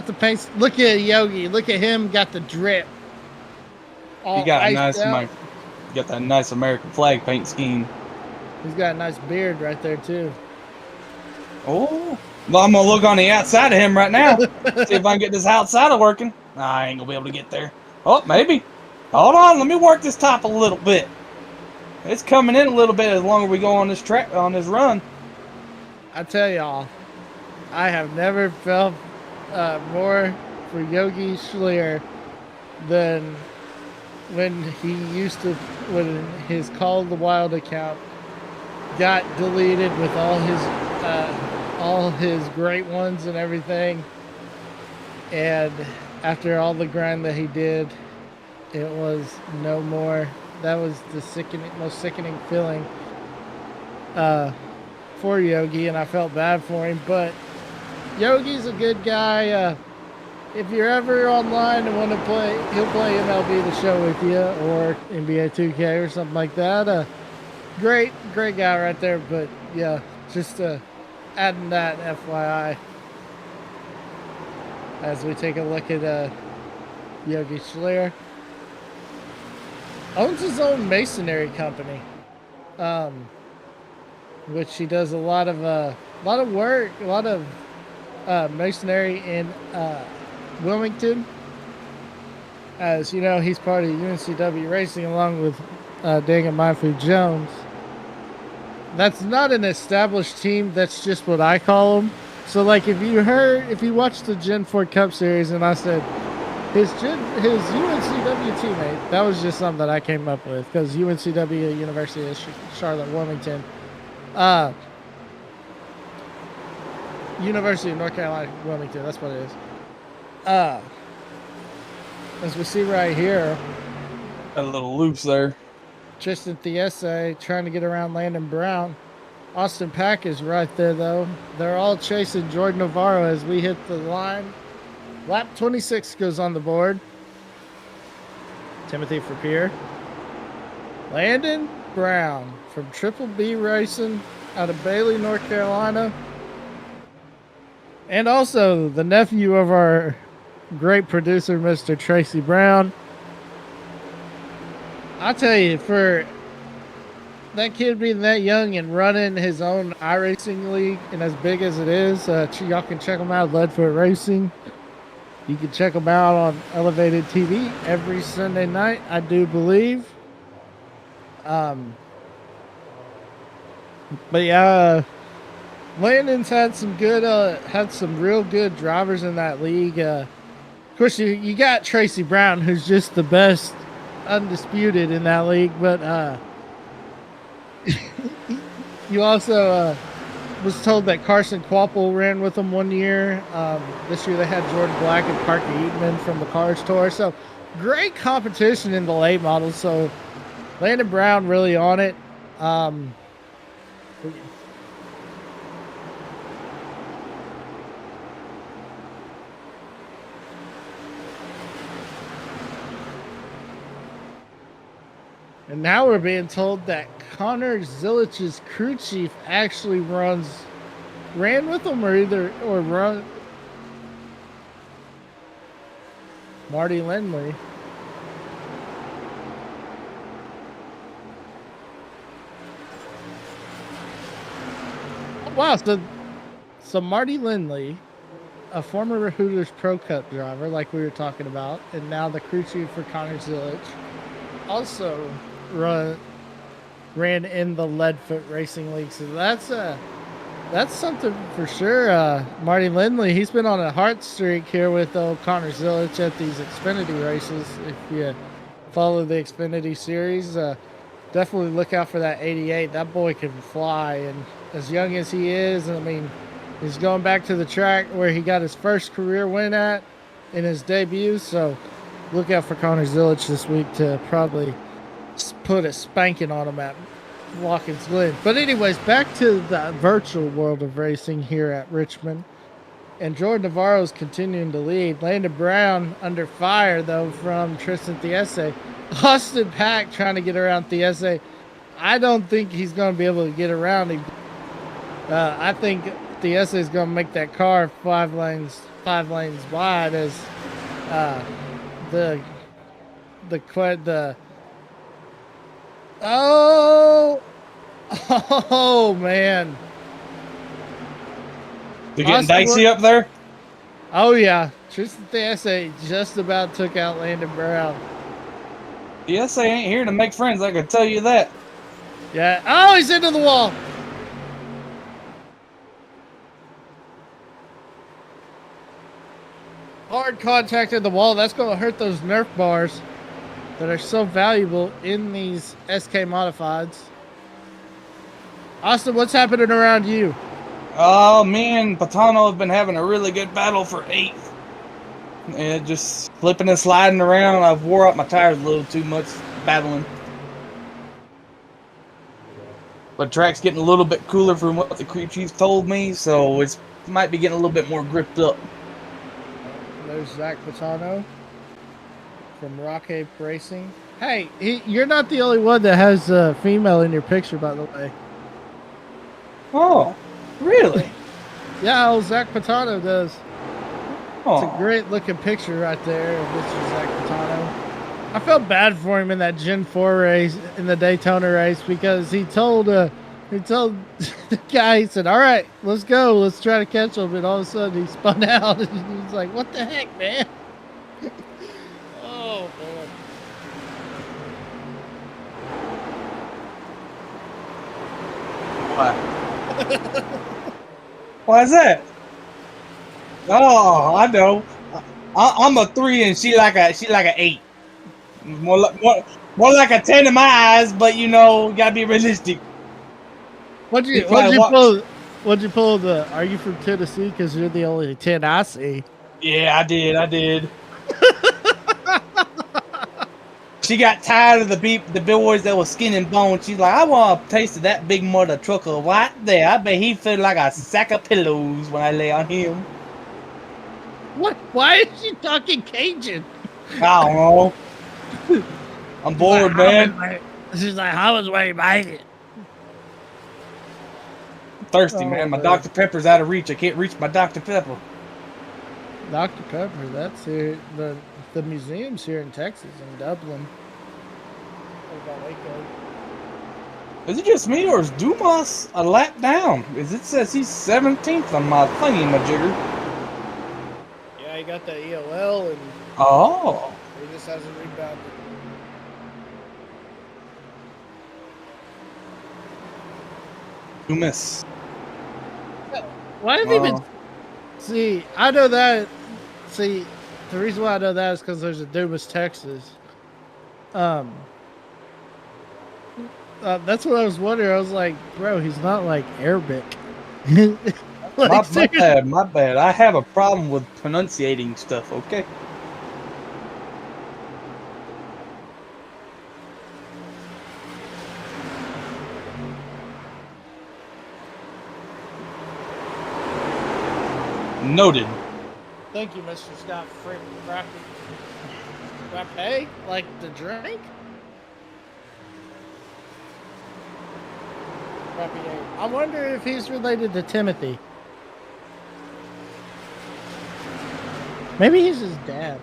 S2: the pace. Look at Yogi. Look at him. Got the drip.
S1: You got that nice American flag paint scheme.
S2: He's got a nice beard right there too.
S1: Oh, well, I'm gonna look on the outside of him right now. See if I can get this outside working. Nah, I ain't gonna be able to get there. Oh, maybe. Hold on, let me work this top a little bit. It's coming in a little bit as long as we go on this track on this run.
S2: I tell y'all, I have never felt more for Yogi Schleer than when his Call of the Wild account got deleted with all his great ones and everything, and after all the grind that he did, it was no more. That was the most sickening feeling for Yogi, and I felt bad for him. But Yogi's a good guy. If you're ever online and want to play, he'll play MLB The Show with you or NBA 2K or something like that. Great guy right there. But yeah, just adding that FYI as we take a look at Yogi Schleer. Owns his own masonry company, which he does a lot of work, a lot of masonry in Wilmington. As you know, he's part of UNCW Racing along with Dang and Mindful Jones. That's not an established team. That's just what I call them. So, like, if you watched the Gen 4 Cup Series and I said his UNCW teammate, that was just something that I came up with because UNCW, University of Charlotte, Wilmington, University of North Carolina, Wilmington, that's what it is. As we see right here,
S1: Got a little loose there.
S2: Tristan Thiese trying to get around Landon Brown. Austin Pack is right there, though. They're all chasing Jordan Navarro as we hit the line. Lap 26 goes on the board. Timothy Frappier. Landon Brown from Triple B Racing out of Bailey, North Carolina. And also the nephew of our great producer, Mr. Tracy Brown. I tell you, for that kid being that young and running his own iRacing league and as big as it is, y'all can check him out, Leadfoot Racing. You can check him out on Elevated TV every Sunday night, I do believe. But yeah, Landon's had some real good drivers in that league. Of course, you got Tracy Brown, who's just the best, undisputed in that league. But you also was told that Carson Quapple ran with them one year. This year they had Jordan Black and Parker Eatman from the Cars Tour. So great competition in the late models. So Landon Brown really on it. And now we're being told that Connor Zilich's crew chief actually ran with him or run Marty Lindley. Wow, so Marty Lindley a former Hooters Pro Cup driver, like we were talking about, and now the crew chief for Connor Zillich. Also ran in the Leadfoot Racing League. So that's something for sure. Marty Lindley, he's been on a hot streak here with Connor Zillich at these Xfinity races. If you follow the Xfinity series, definitely look out for that 88. That boy can fly, and as young as he is, I mean, he's going back to the track where he got his first career win at in his debut. So look out for Connor Zillich this week to probably put a spanking on him at Watkins Glen. But anyways, back to the virtual world of racing here at Richmond. And Jordan Navarro's continuing to lead. Landon Brown under fire, though, from Tristan Thiese. Austin Pack trying to get around Thiese. I don't think he's going to be able to get around him. I think Thiese is going to make that car five lanes wide as the oh man.
S1: You're getting dicey up there?
S2: Oh yeah. Tristan Thiese just about took out Landon Brown.
S1: Thiese ain't here to make friends, I can tell you that.
S2: Yeah. Oh, he's into the wall. Hard contact at the wall. That's going to hurt those Nerf bars that are so valuable in these SK modifieds. Austin, what's happening around you?
S1: Oh, me and Patano have been having a really good battle for 8th. And just flipping and sliding around. I've wore out my tires a little too much battling. But track's getting a little bit cooler from what the crew chief told me, so it might be getting a little bit more gripped up.
S2: There's Zach Patano from Rock Ape Racing. Hey, you're not the only one that has a female in your picture, by the way.
S1: Oh, really?
S2: Yeah, old Zach Patano does.
S1: Oh.
S2: It's a great looking picture right there of Mr. Zach Patano. I felt bad for him in that Gen 4 race, in the Daytona race, because he told the guy, he said, all right, let's go. Let's try to catch him. And all of a sudden he spun out. And he was like, what the heck, man? Oh, man.
S1: What? Why is that? Oh, I know. I'm a 3 and she like a 8. More like a 10 in my eyes, but you know, gotta be realistic.
S2: What'd you pull the? Are you from Tennessee? Because you're the only 10 I see.
S1: Yeah, I did. She got tired of the boys that were skin and bone. She's like, I want a taste of that big mother trucker right there. I bet he feel like a sack of pillows when I lay on him.
S2: What? Why is she talking Cajun?
S1: I don't know. I'm bored, man.
S2: She's like, how was way bite it?
S1: I'm thirsty, man. My Dr. Pepper's out of reach. I can't reach my Dr. Pepper.
S2: Dr. Pepper, that's here. The museum's here in Texas, in Dublin.
S1: Is it just me, or is Dumas a lap down? It says he's 17th on my thingy-majigger.
S2: Yeah, he got the EOL, and he just hasn't rebounded.
S1: Dumas.
S2: Why didn't even see? I know that. See, the reason why I know that is because there's a Dumas, Texas. That's what I was wondering. I was like, bro, he's not like Arabic. Like,
S1: my bad. I have a problem with pronunciating stuff, okay? Noted.
S2: Thank you, Mr. Scott Frappe? Like the drink? I wonder if he's related to Timothy. Maybe he's his dad.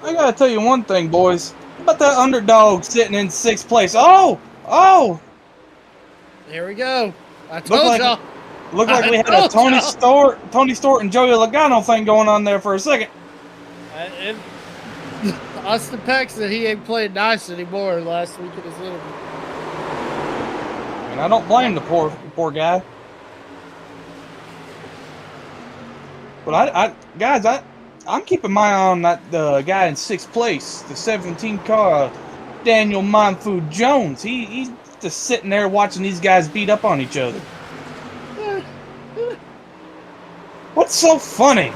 S1: I gotta tell you one thing, boys. How about that underdog sitting in 6th place? Oh!
S2: Here we go. I
S1: Looked
S2: told
S1: like
S2: y'all.
S1: we had a
S2: told y'all.
S1: Tony Stewart and Joey Logano thing going on there for a second.
S2: And Austin Peck said he ain't playing nice anymore last week in his interview.
S1: And I don't blame the poor guy. But I'm keeping my eye on that guy in 6th place, the 17 car Daniel Monfood Jones. He's just sitting there watching these guys beat up on each other. What's so funny?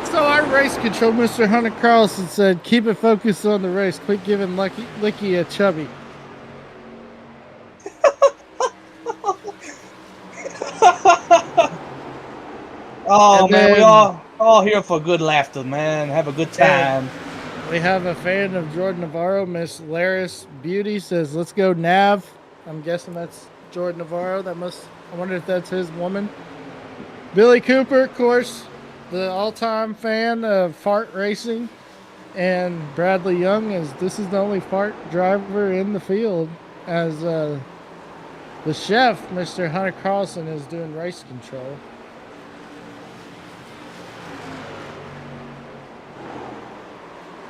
S2: So our race control, Mr. Hunter Carlson said, keep it focused on the race. Quit giving Licky a chubby.
S1: Oh,
S2: and
S1: man,
S2: then,
S1: we all here for good laughter, man. Have a good time.
S2: We have a fan of Jordan Navarro, Miss Laris Beauty, says, let's go Nav. I'm guessing that's Jordan Navarro. I wonder if that's his woman. Billy Cooper, of course, the all-time fan of fart racing. And Bradley Young, as this is the only fart driver in the field, as the chef, Mr. Hunter Carlson, is doing race control.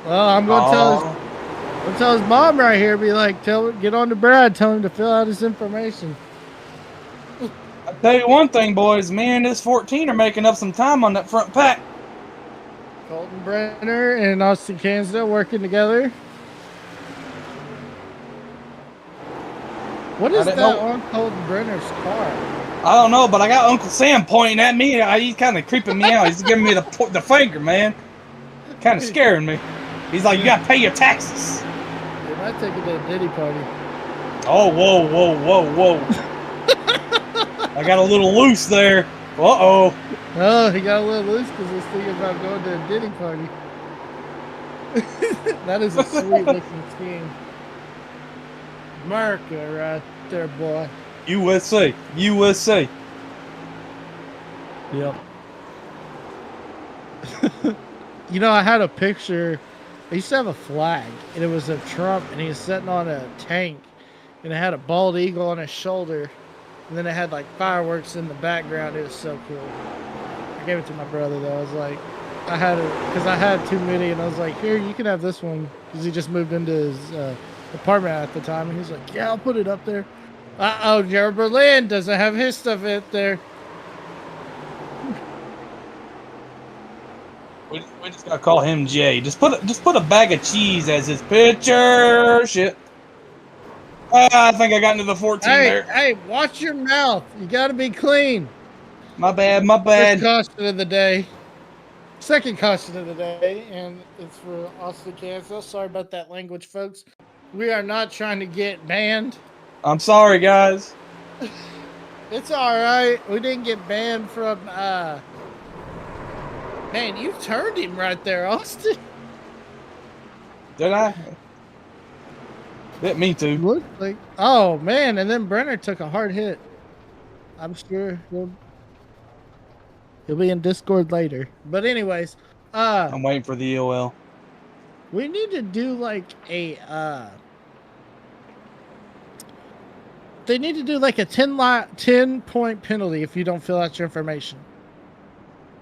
S2: Well, I'm gonna tell his mom right here. Be like, get on to Brad. Tell him to fill out his information.
S1: I'll tell you one thing, boys. Me and this 14 are making up some time on that front pack.
S2: Colton Brenner and Austin Cansdale working together. What is that on Colton Brenner's car?
S1: I don't know, but I got Uncle Sam pointing at me. He's kind of creeping me out. He's giving me the finger, man. Kind of scaring me. He's like, you got to pay your taxes.
S2: They might take it to a Diddy party.
S1: Oh, whoa. I got a little loose there. Uh-oh.
S2: Oh, he got a little loose because he's thinking about going to a Diddy party. That is a sweet-looking scheme. America right there, boy.
S1: USA.
S2: Yep. You know, I had a picture. I used to have a flag, and it was of Trump, and he was sitting on a tank, and it had a bald eagle on his shoulder, and then it had like fireworks in the background. It was so cool. I gave it to my brother though. I was like, I had it because I had too many, and I was like, here, you can have this one, because he just moved into his apartment at the time, and he's like, yeah, I'll put it up there. Uh-oh, Jared Berlin doesn't have his stuff up there.
S1: We just gotta call him Jay. Just put a bag of cheese as his picture. Shit. I think I got into the 14 there.
S2: Hey, watch your mouth. You gotta be clean.
S1: My bad.
S2: First caution of the day. Second caution of the day, and it's for Austin, Kansas. Sorry about that language, folks. We are not trying to get banned.
S1: I'm sorry, guys.
S2: It's all right. We didn't get banned from. Man, you turned him right there, Austin.
S1: Did I? Didn't mean to.
S2: Looks like. Oh man, and then Brenner took a hard hit. I'm sure he'll be in Discord later. But anyways,
S1: I'm waiting for the EOL.
S2: we need to do like a they need to do like a 10-point penalty if you don't fill out your information.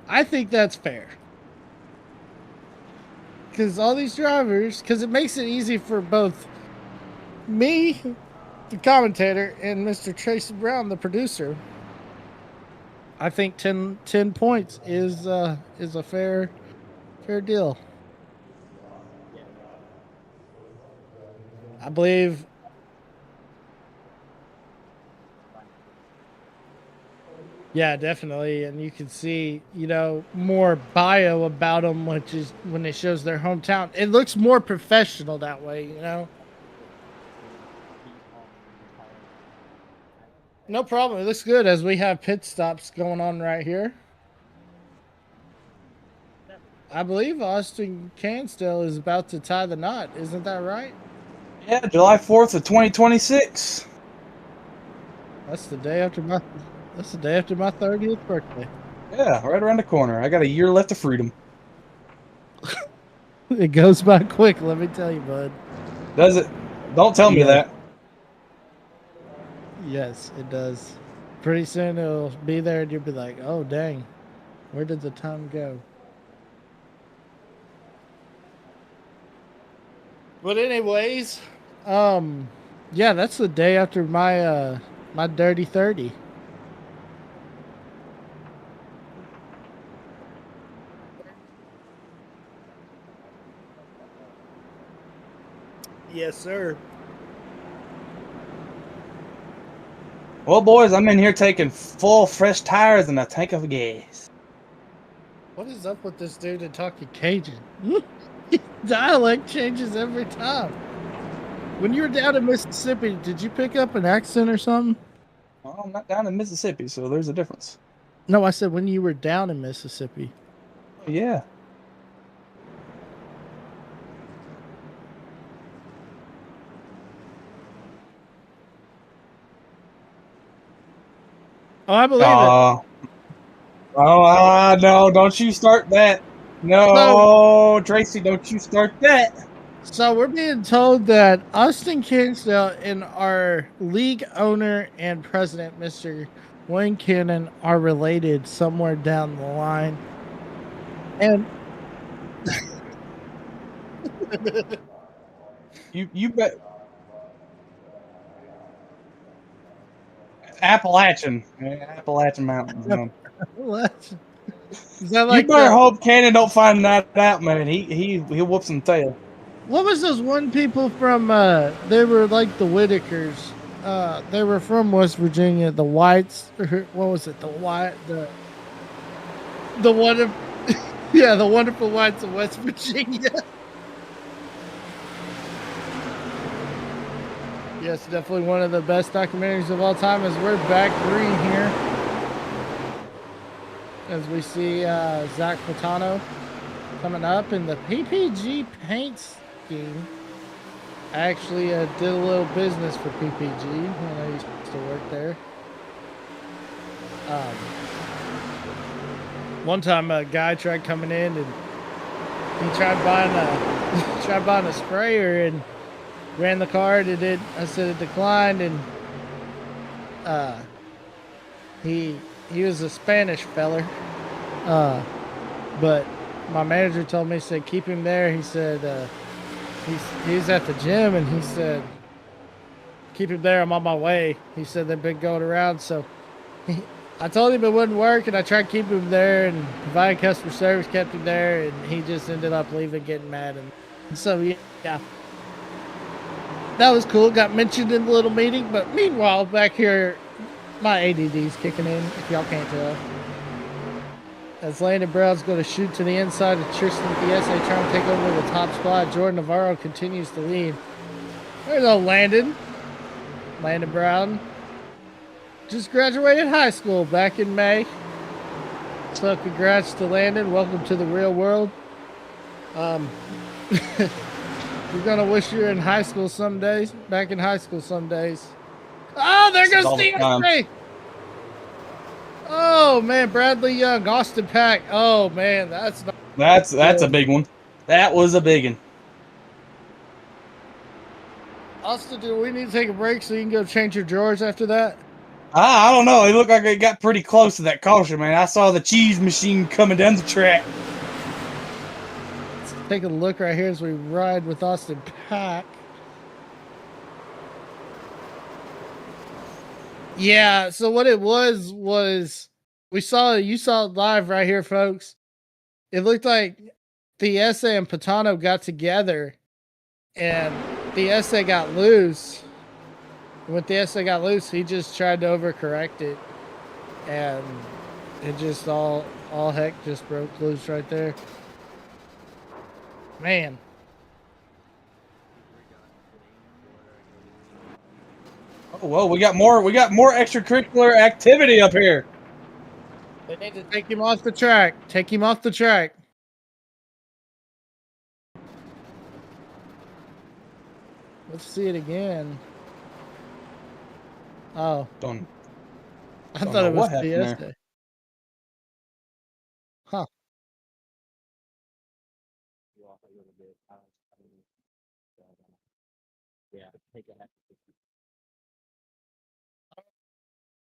S2: I think that's fair. Because all these drivers, because it makes it easy for both me, the commentator, and Mr. Tracy Brown, the producer. I think 10 points is a fair deal. I believe. Yeah, definitely, and you can see, more bio about them, which is when it shows their hometown. It looks more professional that way, No problem. It looks good as we have pit stops going on right here. I believe Austin Cansdale is about to tie the knot. Isn't that right?
S1: Yeah, July 4th of 2026.
S2: That's the day after my 30th birthday.
S1: Yeah, right around the corner. I got a year left of freedom.
S2: It goes by quick, let me tell you, bud.
S1: Does it? Don't tell me that.
S2: Yes, it does. Pretty soon it'll be there and you'll be like, oh, dang, where did the time go? But anyways, yeah, that's the day after my dirty 30. Yes, sir.
S1: Well, boys, I'm in here taking full fresh tires and a tank of gas.
S2: What is up with this dude and talking Cajun? Dialect changes every time. When you were down in Mississippi, did you pick up an accent or something?
S1: Well, I'm not down in Mississippi, so there's a difference.
S2: No, I said when you were down in Mississippi.
S1: Oh, yeah.
S2: Oh, I believe it.
S1: No, don't you start that. No, Tracy, don't you start that.
S2: So we're being told that Austin Kinsdale and our league owner and president, Mr. Wayne Cannon, are related somewhere down the line. And
S1: You bet. Appalachian Mountains, man.
S2: is that
S1: You
S2: like
S1: better
S2: the,
S1: hope Cannon don't find that out, man. He'll whoop some tail.
S2: what was those one people from they were like the Whitakers. They were from West Virginia, the Whites, what was it? The one of yeah, the wonderful Whites of West Virginia. Yes, definitely one of the best documentaries of all time. As we're back green here, as we see Zach Patano coming up in the PPG paint scheme. I actually did a little business for PPG when I used to work there. One time a guy tried coming in and he tried buying a sprayer and ran the card. I said it declined, and he was a Spanish feller. But my manager told me, he said keep him there. He said he's at the gym, and he said keep him there. I'm on my way. He said they've been going around, so I told him it wouldn't work, and I tried to keep him there and provided customer service, kept him there, and he just ended up leaving, getting mad, and so yeah. That was cool. Got mentioned in the little meeting, but meanwhile, back here, my ADD's kicking in, if y'all can't tell. As Landon Brown's going to shoot to the inside of Tristan Fiese, trying to take over the top spot. Jordan Navarro continues to lead. There's no Landon. Landon Brown just graduated high school back in May. So congrats to Landon. Welcome to the real world. You're going to wish you were in high school some days. Back in high school some days. Oh, there goes DSA. Oh, man. Bradley Young, Austin Pack. Oh, man. That's
S1: a big one. That was a big one.
S2: Austin, do we need to take a break so you can go change your drawers after that?
S1: I don't know. It looked like it got pretty close to that caution, man. I saw the cheese machine coming down the track.
S2: Take a look right here as we ride with Austin Pack. Yeah, so what it was you saw it live right here, folks. It looked like the essay and Patano got together and the essay got loose. When the essay got loose, he just tried to overcorrect it, and it just all heck just broke loose right there. Man.
S1: Oh, well, we got more extracurricular activity up here.
S2: They need to take him off the track. Take him off the track. Let's see it again. Oh. I thought it was PSA. Huh.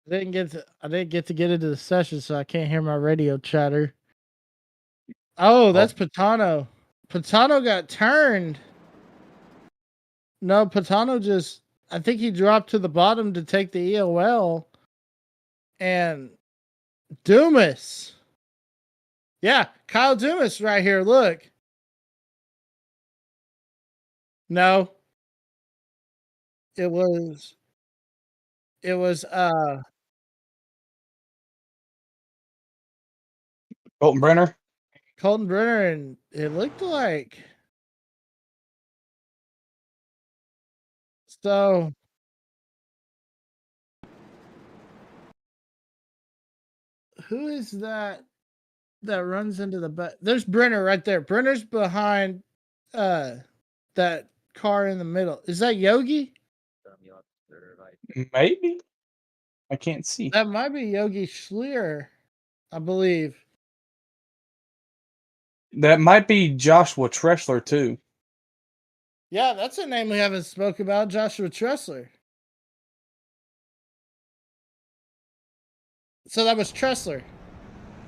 S2: I didn't get to get into the session, so I can't hear my radio chatter. Oh, that's Patano. Patano got turned. No, Patano just, I think he dropped to the bottom to take the EOL. And Dumas. Yeah, Kyle Dumas right here. Look. No. It was
S1: Colton Brenner.
S2: Colton Brenner, and it looked like so. Who is that runs into the back? There's Brenner right there. Brenner's behind that car in the middle. Is that Yogi?
S1: Maybe. I can't see.
S2: That might be Yogi Schleer, I believe.
S1: That might be Joshua Tressler too.
S2: Yeah, that's a name we haven't spoke about, Joshua Tressler. So that was Tressler.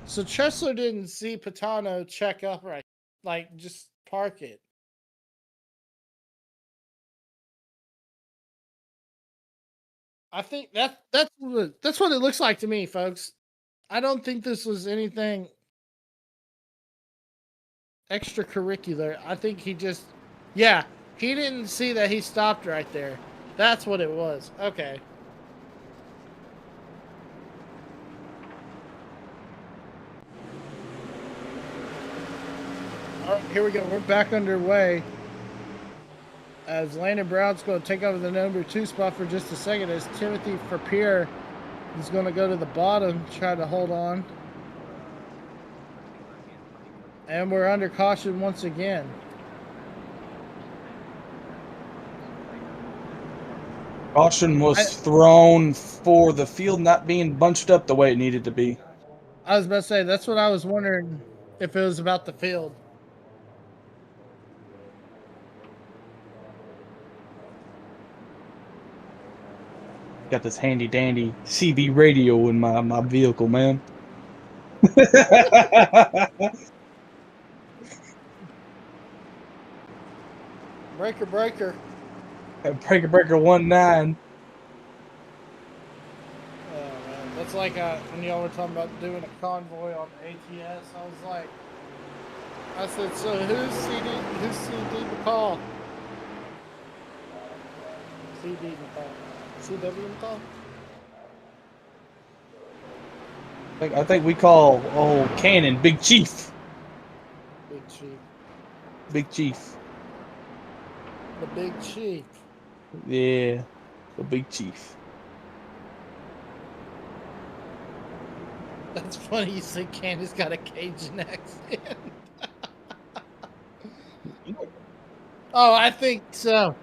S2: So Tressler didn't see Patano check up right, like just park it. I think that's what it looks like to me, folks. I don't think this was anything extracurricular. I think he just, yeah, he didn't see that he stopped right there. That's what it was. Okay. All right, here we go. We're back underway. As Landon Brown's going to take over the number 2 spot for just a second, as Timothy Frappier is going to go to the bottom, try to hold on. And we're under caution once again.
S1: Caution was thrown for the field not being bunched up the way it needed to be.
S2: I was about to say, that's what I was wondering, if it was about the field.
S1: Got this handy dandy CB radio in my vehicle, man.
S2: Breaker, breaker.
S1: Breaker 19.
S2: Oh man, that's like when y'all were talking about doing a convoy on ATS. I was like, I said, so who's CD McCall? CD McCall. CW McCall?
S1: I think we call old Cannon Big Chief.
S2: Big Chief.
S1: Big Chief.
S2: The Big Chief.
S1: Yeah, the Big Chief.
S2: That's funny you say Candace got a Cajun accent. Oh, I think so.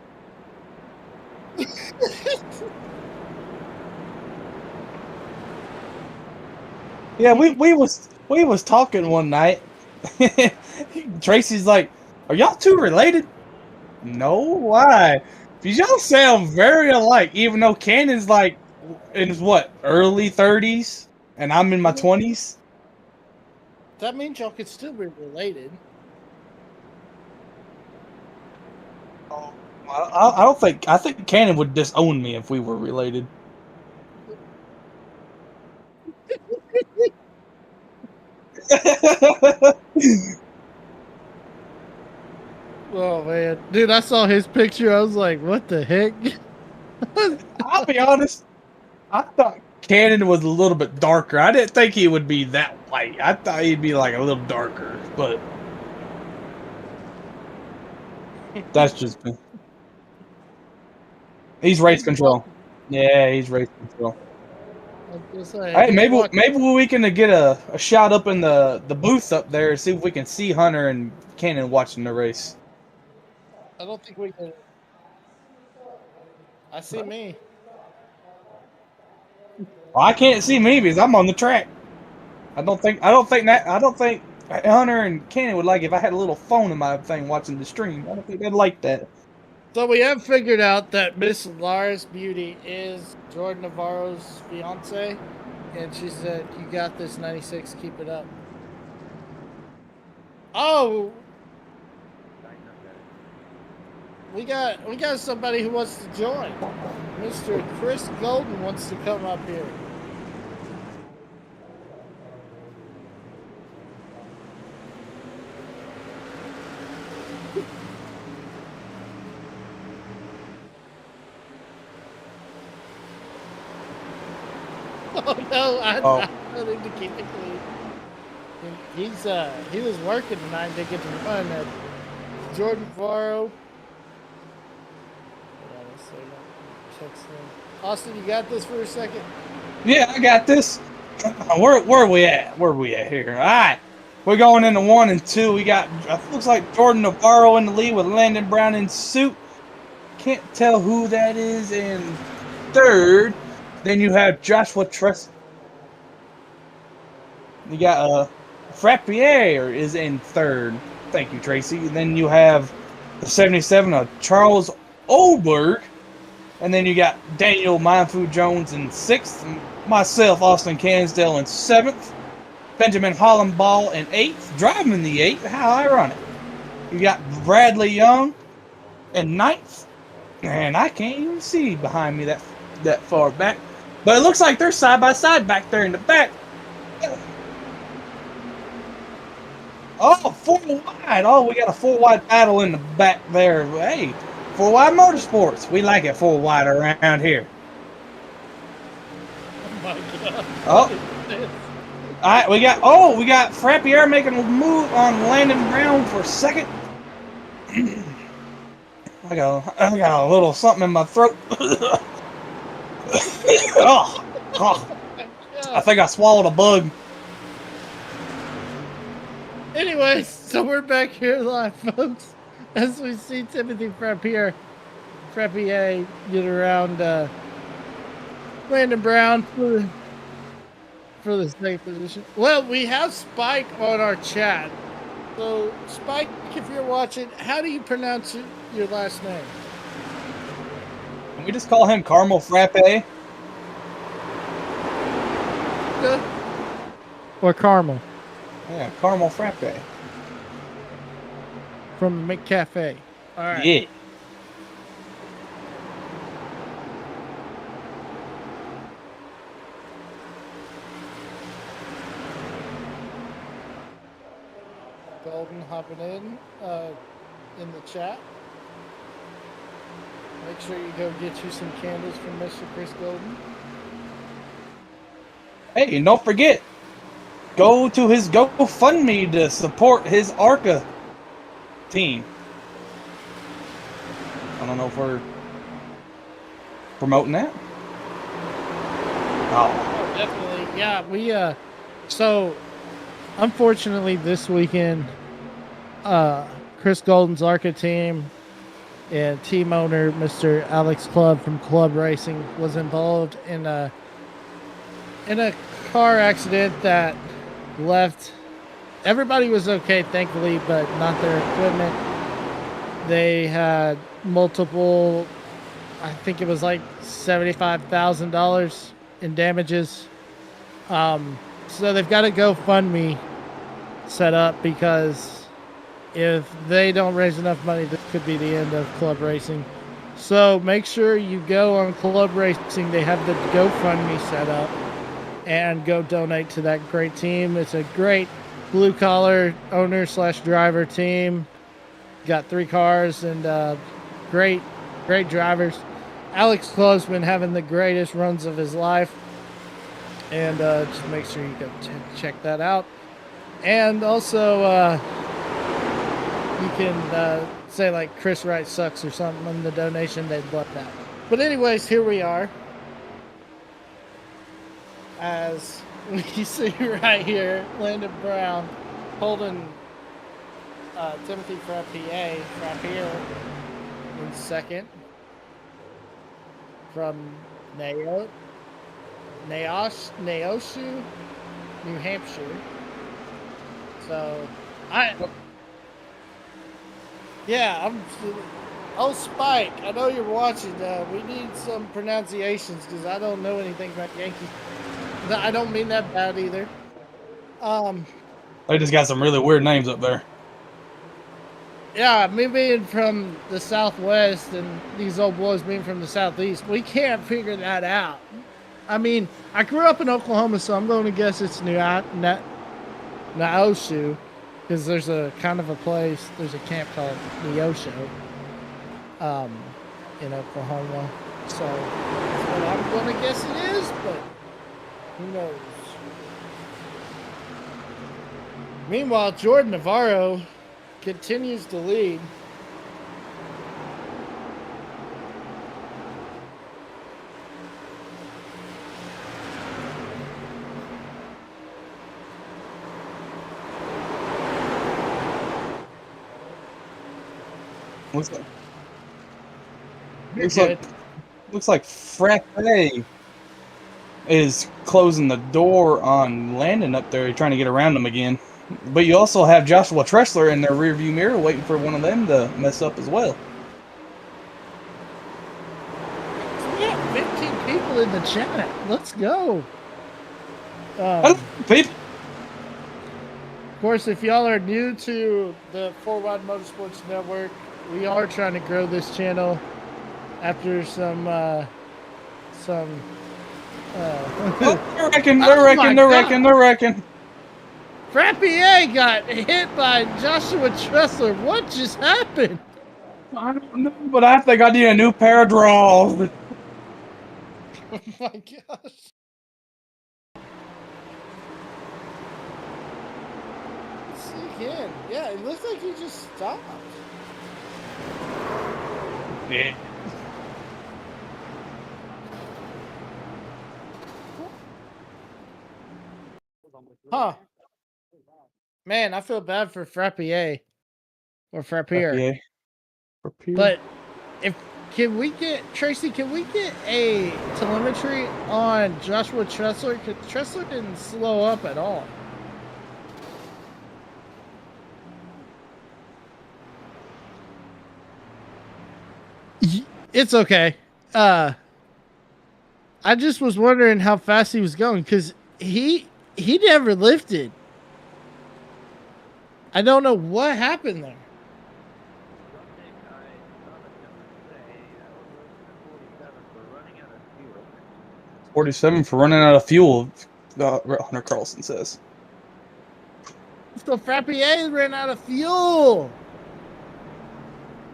S1: Yeah, we was talking one night. Tracy's like, "Are y'all two related?" No, why? Because y'all sound very alike, even though Cannon's like in his what, early 30s, and I'm in my 20s.
S2: That means y'all could still be related.
S1: I don't think. I think Cannon would disown me if we were related.
S2: Oh man, dude, I saw his picture. I was like, "What the heck?"
S1: I'll be honest. I thought Cannon was a little bit darker. I didn't think he would be that white. I thought he'd be like a little darker, but that's just me. He's race control. Yeah, he's race control. Hey, maybe we can get a shot up in the booth up there, see if we can see Hunter and Cannon watching the race.
S2: I don't think we can. I see me.
S1: Well, I can't see me because I'm on the track. I don't think Hunter and Cannon would like if I had a little phone in my thing watching the stream. I don't think they'd like that.
S2: So we have figured out that Miss Laris Beauty is Jordan Navarro's fiance, and she said, "You got this, 96. Keep it up." Oh, we got somebody who wants to join. Mr. Chris Golden wants to come up here. Oh no, I need to keep it clean. He was working tonight to get to run at Jordan Navarro. Austin, you got this for a second?
S1: Yeah, I got this. Where are we at? Where are we at here? All right. We're going into 1 and 2. We got, looks like Jordan Navarro in the lead with Landon Brown in suit. Can't tell who that is in third. Then you have Joshua Tress. You got Frappier is in third. Thank you, Tracy. Then you have the 77 of Charles Oberg. And then you got Daniel Mindfood Jones in 6th. Myself, Austin Cansdale, in 7th. Benjamin Hollenball in 8th. Driving the 8th. How ironic. You got Bradley Young in 9th. And I can't even see behind me that far back. But it looks like they're side by side back there in the back. Oh, 4 wide. Oh, we got a 4 wide battle in the back there. Hey, 4 wide motorsports. We like it 4 wide around here.
S2: Oh my God.
S1: Oh. All right, we got Frappier making a move on Landon Brown for second. I got a little something in my throat. Oh. I think I swallowed a bug.
S2: Anyways, so we're back here live, folks, as we see Timothy Frappier get around Landon Brown for the second position. Well, we have Spike on our chat. So, Spike, if you're watching, how do you pronounce your last name?
S1: Can we just call him Caramel Frappe?
S2: Good. Or Caramel.
S1: Yeah, Caramel Frappe.
S2: From the McCafe. All right.
S1: Yeah.
S2: Golden hopping in the chat. Make sure you go get you some candles from Mr. Chris Golden.
S1: Hey, and don't forget, go to his GoFundMe to support his ARCA team. I don't know if we're promoting that.
S2: Oh, definitely. Yeah, we so unfortunately this weekend Chris Golden's ARCA team and team owner Mr. Alex Clubb from Club Racing was involved in a car accident that left everybody was okay, thankfully, but not their equipment. They had multiple, I think it was like $75,000 in damages. So they've got a GoFundMe set up because if they don't raise enough money, this could be the end of Club Racing. So make sure you go on Club Racing. They have the GoFundMe set up and go donate to that great team. It's a great blue collar owner / driver team. Got 3 cars and great drivers. Alex Clubb's been having the greatest runs of his life. And just make sure you go check that out. And also, you can say like Chris Wright sucks or something on the donation. They'd love that. But anyways, here we are. As we see right here, Landon Brown holding Timothy Frappier in second from Neosho, New Hampshire. So, Oh, Spike, I know you're watching. We need some pronunciations because I don't know anything about Yankees. I don't mean that bad either.
S1: They just got some really weird names up there.
S2: Yeah, me being from the Southwest and these old boys being from the Southeast, we can't figure that out. I mean, I grew up in Oklahoma, so I'm going to guess it's Neosho, because there's a kind of a place, there's a camp called Neosho in Oklahoma. So that's what I'm going to guess it is, but who knows? Meanwhile, Jordan Navarro continues to lead.
S1: Looks like Frappe is closing the door on Landon up there, trying to get around him again. But you also have Joshua Tressler in their rearview mirror waiting for one of them to mess up as well.
S2: We have 15 people in the chat. Let's go.
S1: People.
S2: Of course, if y'all are new to the 4Wide Motorsports Network, we are trying to grow this channel after some
S1: They're wrecking.
S2: Frappier got hit by Joshua Tressler. What just happened?
S1: I don't know, but I think I need a new pair of draws.
S2: Oh my gosh. Let's see again. Yeah, it looks like he just stopped.
S1: Yeah.
S2: Huh. Man, I feel bad for Frappier. Or Frappier. But can we get a telemetry on Joshua Tressler? Because Tressler didn't slow up at all. It's okay. I just was wondering how fast he was going because he never lifted. I don't know what happened there.
S1: $47 for running out of fuel, Hunter Carlson says.
S2: So Frappier ran out of fuel.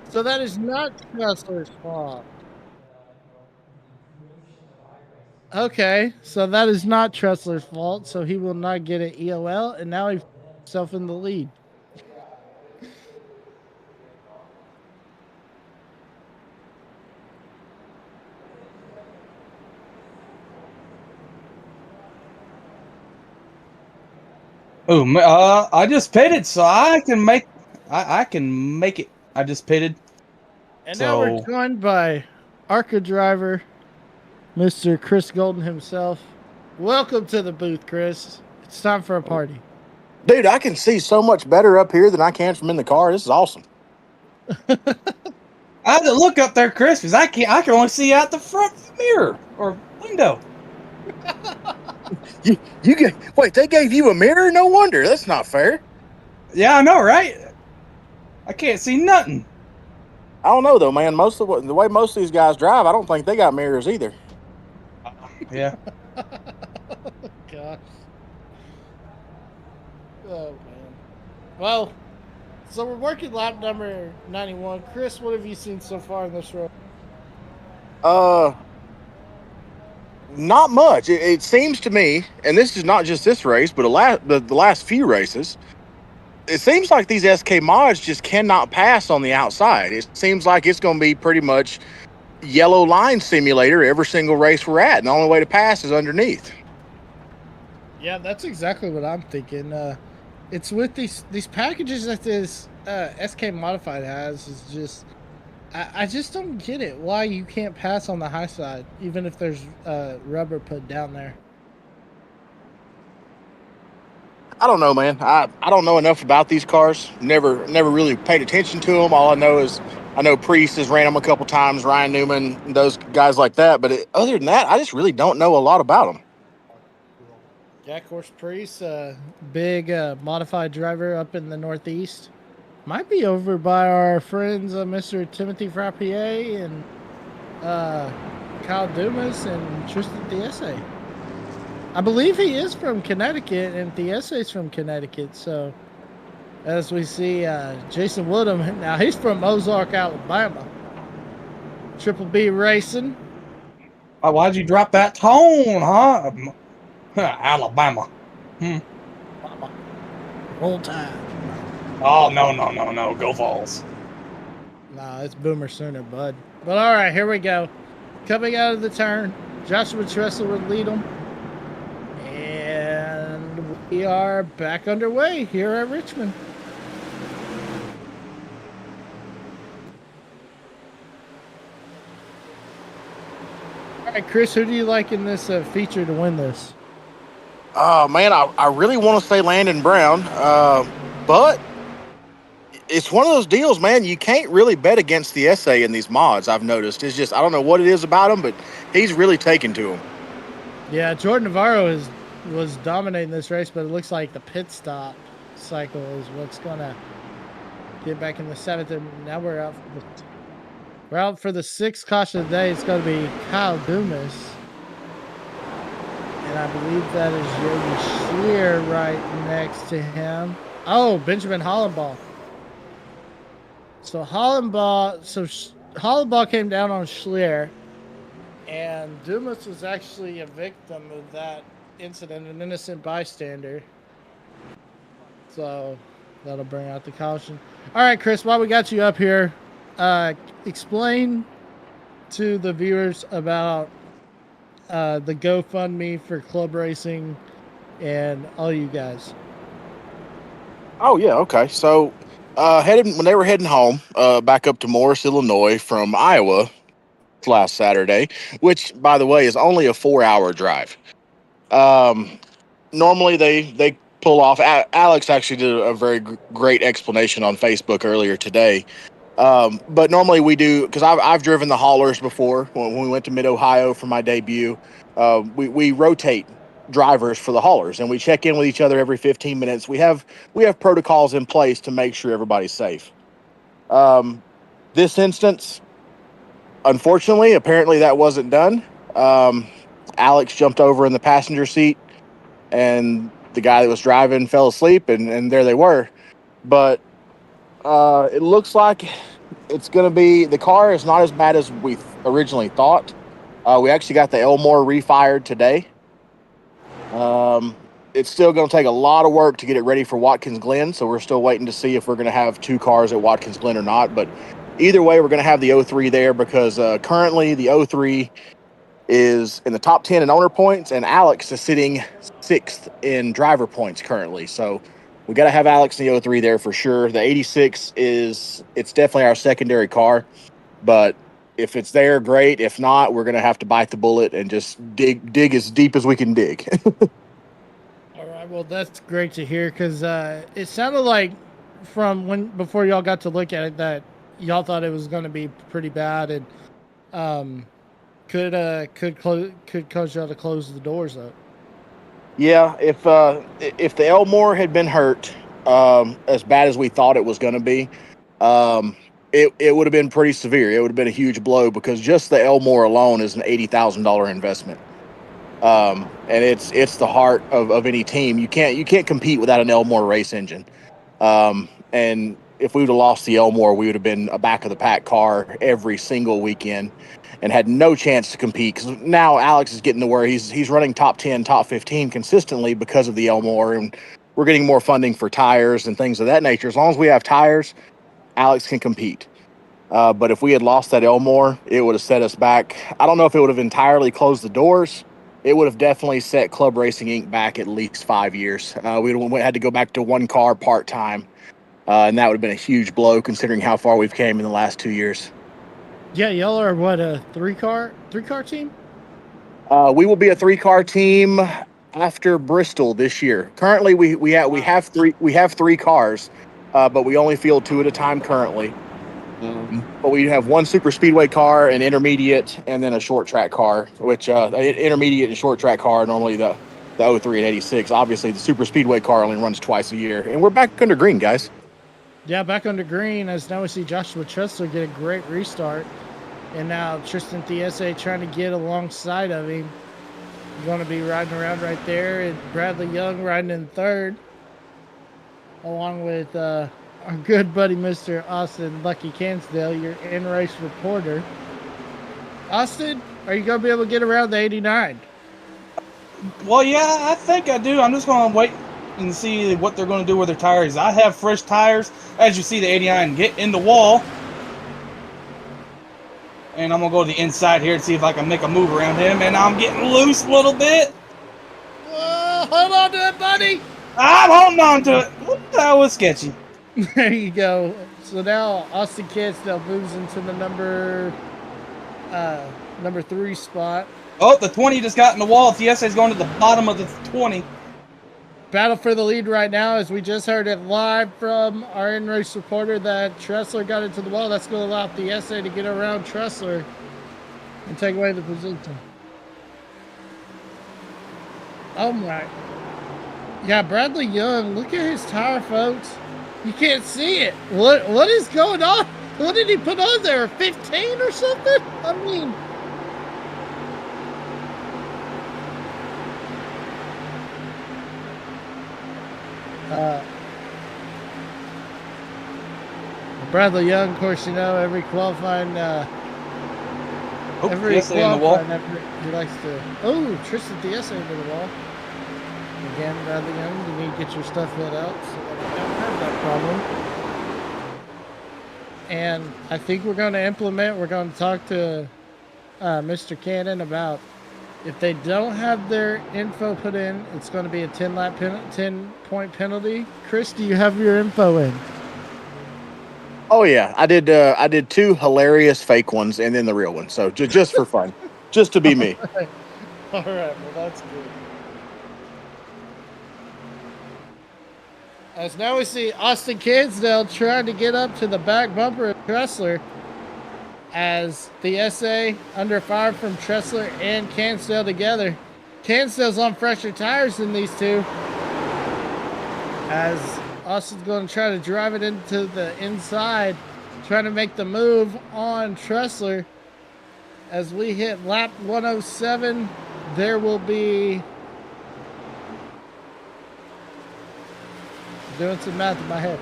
S2: So that is not Tressler's fault. Okay, so that is not Tressler's fault. So he will not get an EOL, and now he's himself in the lead.
S1: Oh, I just pitted, so I can make it. I just pitted.
S2: And now we're joined by ARCA driver, Mr. Chris Golden himself. Welcome to the booth, Chris. It's time for a party.
S3: Dude, I can see so much better up here than I can from in the car. This is awesome.
S1: I had to look up there, Chris, because I can only see out the front mirror or window.
S3: Wait, they gave you a mirror? No wonder. That's not fair.
S1: Yeah, I know, right? I can't see nothing.
S3: I don't know though, man. The way most of these guys drive, I don't think they got mirrors either.
S1: Yeah.
S2: Gosh. Oh man. Well, so we're working lap number 91. Chris, what have you seen so far in this row?
S3: Not much. It seems to me, and this is not just this race, but the last few races, it seems like these SK mods just cannot pass on the outside. It seems like it's going to be pretty much yellow line simulator every single race we're at, and the only way to pass is underneath.
S2: Yeah, that's exactly what I'm thinking. It's with these packages that this SK Modified has is just... I just don't get it. Why you can't pass on the high side, even if there's rubber put down there.
S3: I don't know, man. I don't know enough about these cars. Never really paid attention to them. All I know is I know Priest has ran them a couple times, Ryan Newman, those guys like that. But other than that, I just really don't know a lot about them.
S2: Yeah, of course, Priest, big modified driver up in the Northeast. Might be over by our friends, Mr. Timothy Frappier and Kyle Dumas and Tristan Thiese. I believe he is from Connecticut, and Thiese is from Connecticut. So, as we see, Jason Woodham, now he's from Ozark, Alabama. Triple B Racing.
S1: Why'd you drop that tone, huh? Alabama.
S2: Roll Tide.
S1: Oh, no. Go Vols.
S2: Nah, it's Boomer Sooner, bud. But all right, here we go. Coming out of the turn, Joshua Tressel would lead them. And we are back underway here at Richmond. All right, Chris, who do you like in this feature to win this?
S3: Man, I really want to say Landon Brown, but it's one of those deals, man. You can't really bet against the essay in these mods, I've noticed. It's just, I don't know what it is about him, but he's really taken to him.
S2: Yeah, Jordan Navarro was dominating this race, but it looks like the pit stop cycle is what's going to get back in the seventh. And now we're out for the sixth caution of the day. It's going to be Kyle Dumas. And I believe that is Yogi Schleer right next to him. Oh, Benjamin Hollenbaugh. So Hollenbaugh came down on Schleer, and Dumas was actually a victim of that incident, an innocent bystander. So that'll bring out the caution. All right, Chris, while we got you up here, explain to the viewers about the GoFundMe for club racing and all you guys.
S3: Oh, yeah, okay. So when they were heading home back up to Morris, Illinois from Iowa last Saturday, which, by the way, is only a 4-hour drive. Normally they pull off. Alex actually did a very great explanation on Facebook earlier today. But normally we do, because I've driven the haulers before when we went to Mid-Ohio for my debut. We rotate drivers for the haulers, and we check in with each other every 15 minutes. We have protocols in place to make sure everybody's safe. This instance, unfortunately, apparently that wasn't done. Alex jumped over in the passenger seat, and the guy that was driving fell asleep, and there they were. But it looks like it's going to be, the car is not as bad as we originally thought. We actually got the Elmore refired today. It's still going to take a lot of work to get it ready for Watkins Glen, so we're still waiting to see if we're going to have 2 cars at Watkins Glen or not. But either way, we're going to have the 03 there, because currently the 03 is in the top 10 in owner points, and Alex is sitting 6th in driver points currently. So we got to have Alex in the 03 there for sure. The 86 it's definitely our secondary car, but if it's there, great. If not, we're going to have to bite the bullet and just dig as deep as we can dig.
S2: All right, well, that's great to hear, because it sounded like before y'all got to look at it that y'all thought it was going to be pretty bad, and could cause y'all to close the doors up.
S3: Yeah, if the Elmore had been hurt as bad as we thought it was going to be, it would have been pretty severe. It would have been a huge blow, because just the Elmore alone is an $80,000 investment. And it's the heart of any team. You can't compete without an Elmore race engine. And if we would have lost the Elmore, we would have been a back of the pack car every single weekend and had no chance to compete. Because now Alex is getting to where he's running top 10, top 15 consistently because of the Elmore, and we're getting more funding for tires and things of that nature. As long as we have tires, Alex can compete. But if we had lost that Elmore, it would have set us back. I don't know if it would have entirely closed the doors. It would have definitely set Club Racing Inc. back at least 5 years. We would have had to go back to 1 car part-time, and that would have been a huge blow considering how far we've came in the last 2 years.
S2: Yeah, y'all are what, a three-car team?
S3: We will be a 3-car team after Bristol this year. Currently, we have 3 cars, but we only field 2 at a time currently. but we have one super speedway car, an intermediate, and then a short track car, which intermediate and short track car are normally the 03 and 86. Obviously, the super speedway car only runs twice a year. And we're back under green, guys.
S2: Yeah, back under green, as now we see Joshua Tressler get a great restart. And now Tristan Thiese trying to get alongside of him. He's going to be riding around right there. And Bradley Young riding in third, along with our good buddy, Mr. Austin Lucky Cansdale, your in-race reporter. Austin, are you going to be able to get around the 89?
S1: Well, yeah, I think I do. I'm just going to wait and see what they're going to do with their tires. I have fresh tires. As you see, the 89 get in the wall. And I'm going to go to the inside here and see if I can make a move around him. And I'm getting loose a little bit.
S2: Hold on to it, buddy.
S1: I'm holding on to it. That was sketchy.
S2: There you go. So now Austin Cansdale moves into the number 3 spot.
S1: Oh, the 20 just got in the wall. Thiese is going to the bottom of the 20.
S2: Battle for the lead right now, as we just heard it live from our in-race reporter that Tressler got into the wall. That's going to allow Thiese to get around Tressler and take away the position. Oh my. Yeah, Bradley Young, look at his tire, folks. You can't see it. What is going on? What did he put on there? 15 or something? I mean... Bradley Young, of course, you know, every qualifying effort, he likes to... Oh, Tristan Thiese into the wall. Again, Bradley Young, you need to get your stuff filled out so that we don't have that problem. And I think we're going to talk to Mr. Cannon about if they don't have their info put in, it's going to be a 10-point penalty. Chris, do you have your info in?
S3: Oh yeah, I did 2 hilarious fake ones and then the real one. So just for fun, just to be me.
S2: All right, well that's good. As now we see Austin Cansdale trying to get up to the back bumper of Tressler, as the SA under fire from Tressler and Cansdale together. Cansdale's on fresher tires than these two, as Austin's going to try to drive it into the inside, trying to make the move on Tressler. As we hit lap 107, there will be... Doing some math in my head.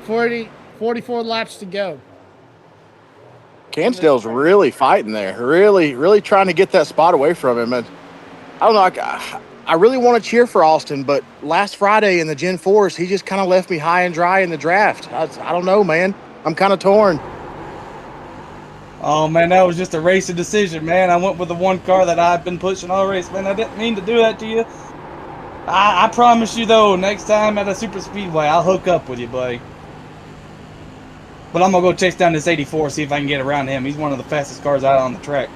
S2: 44 laps to go.
S3: Cansdale's really fighting there, really trying to get that spot away from him. And I don't know, I really want to cheer for Austin, but last Friday in the Gen 4s, he just kind of left me high and dry in the draft. I don't know, man. I'm kind of torn.
S1: Oh, man, that was just a racing decision, man. I went with the one car that I've been pushing all race. Man, I didn't mean to do that to you. I promise you, though, next time at a super speedway, I'll hook up with you, buddy. But I'm going to go chase down this 84, see if I can get around him. He's one of the fastest cars out on the track.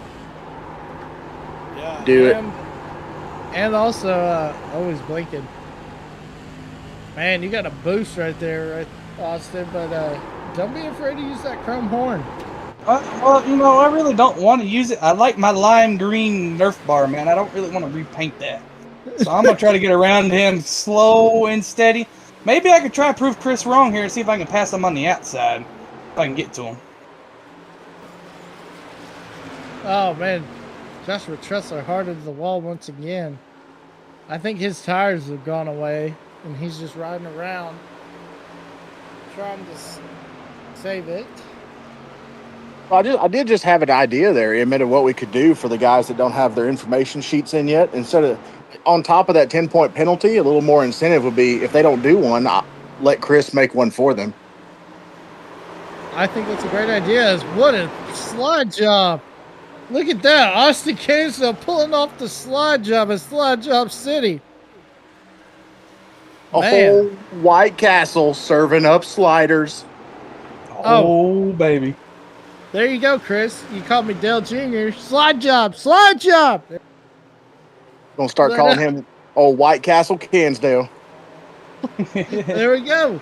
S2: Yeah,
S3: do it.
S2: And also, always blinking. Man, you got a boost right there, right, Austin. But don't be afraid to use that chrome horn.
S1: Well, you know, I really don't want to use it. I like my lime green Nerf bar, man. I don't really want to repaint that. So I'm going to try to get around him slow and steady. Maybe I could try to prove Chris wrong here and see if I can pass him on the outside. If I can get to him.
S2: Oh, man. Joshua Tressler hard into the wall once again. I think his tires have gone away, and he's just riding around trying to save it.
S3: Well, I did just have an idea there, Emmett, of what we could do for the guys that don't have their information sheets in yet. Instead of, on top of that 10-point penalty, a little more incentive would be if they don't do one, let Chris make one for them.
S2: I think that's a great idea. What a slide job. Look at that. Austin Cansdale pulling off the slide job at Slide Job City.
S3: A whole White Castle serving up sliders.
S1: Oh, baby.
S2: There you go, Chris. You called me Dale Jr. Slide job. Slide job.
S3: Gonna start calling him old White Castle Cansdale.
S2: There we go.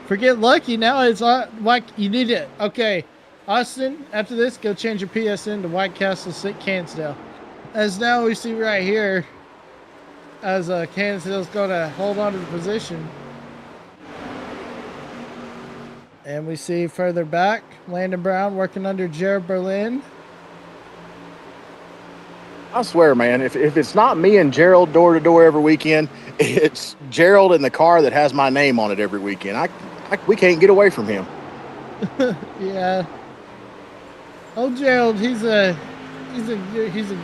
S2: Forget Lucky. Now it's like you need it. Okay. Austin, after this, go change your PSN to White Castle Cansdale. As now we see right here, as Cansdale's going to hold on to the position. And we see further back, Landon Brown working under Jared Berlin.
S3: I swear, man, if it's not me and Gerald door to door every weekend, it's Gerald in the car that has my name on it every weekend. We can't get away from him.
S2: Yeah. Oh, Gerald, he's a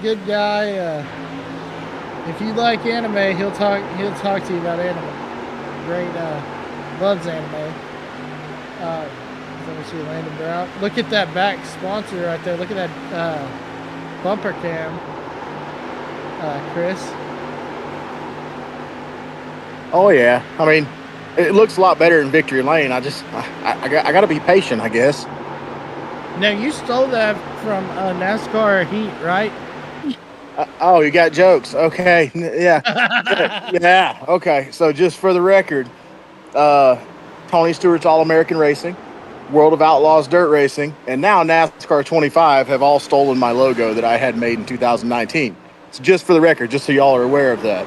S2: good guy. If you like anime, he'll talk to you about anime. Great, loves anime. Let me see Landon Brown. Look at that back sponsor right there. Look at that bumper cam, Chris.
S3: Oh yeah, I mean, it looks a lot better in Victory Lane. I got to be patient, I guess.
S2: Now you stole that from NASCAR Heat, right?
S3: Oh, you got jokes? Okay, yeah, yeah. Okay, so just for the record, Tony Stewart's All American Racing, World of Outlaws Dirt Racing, and now NASCAR 25 have all stolen my logo that I had made in 2019. So just for the record, just so y'all are aware of that.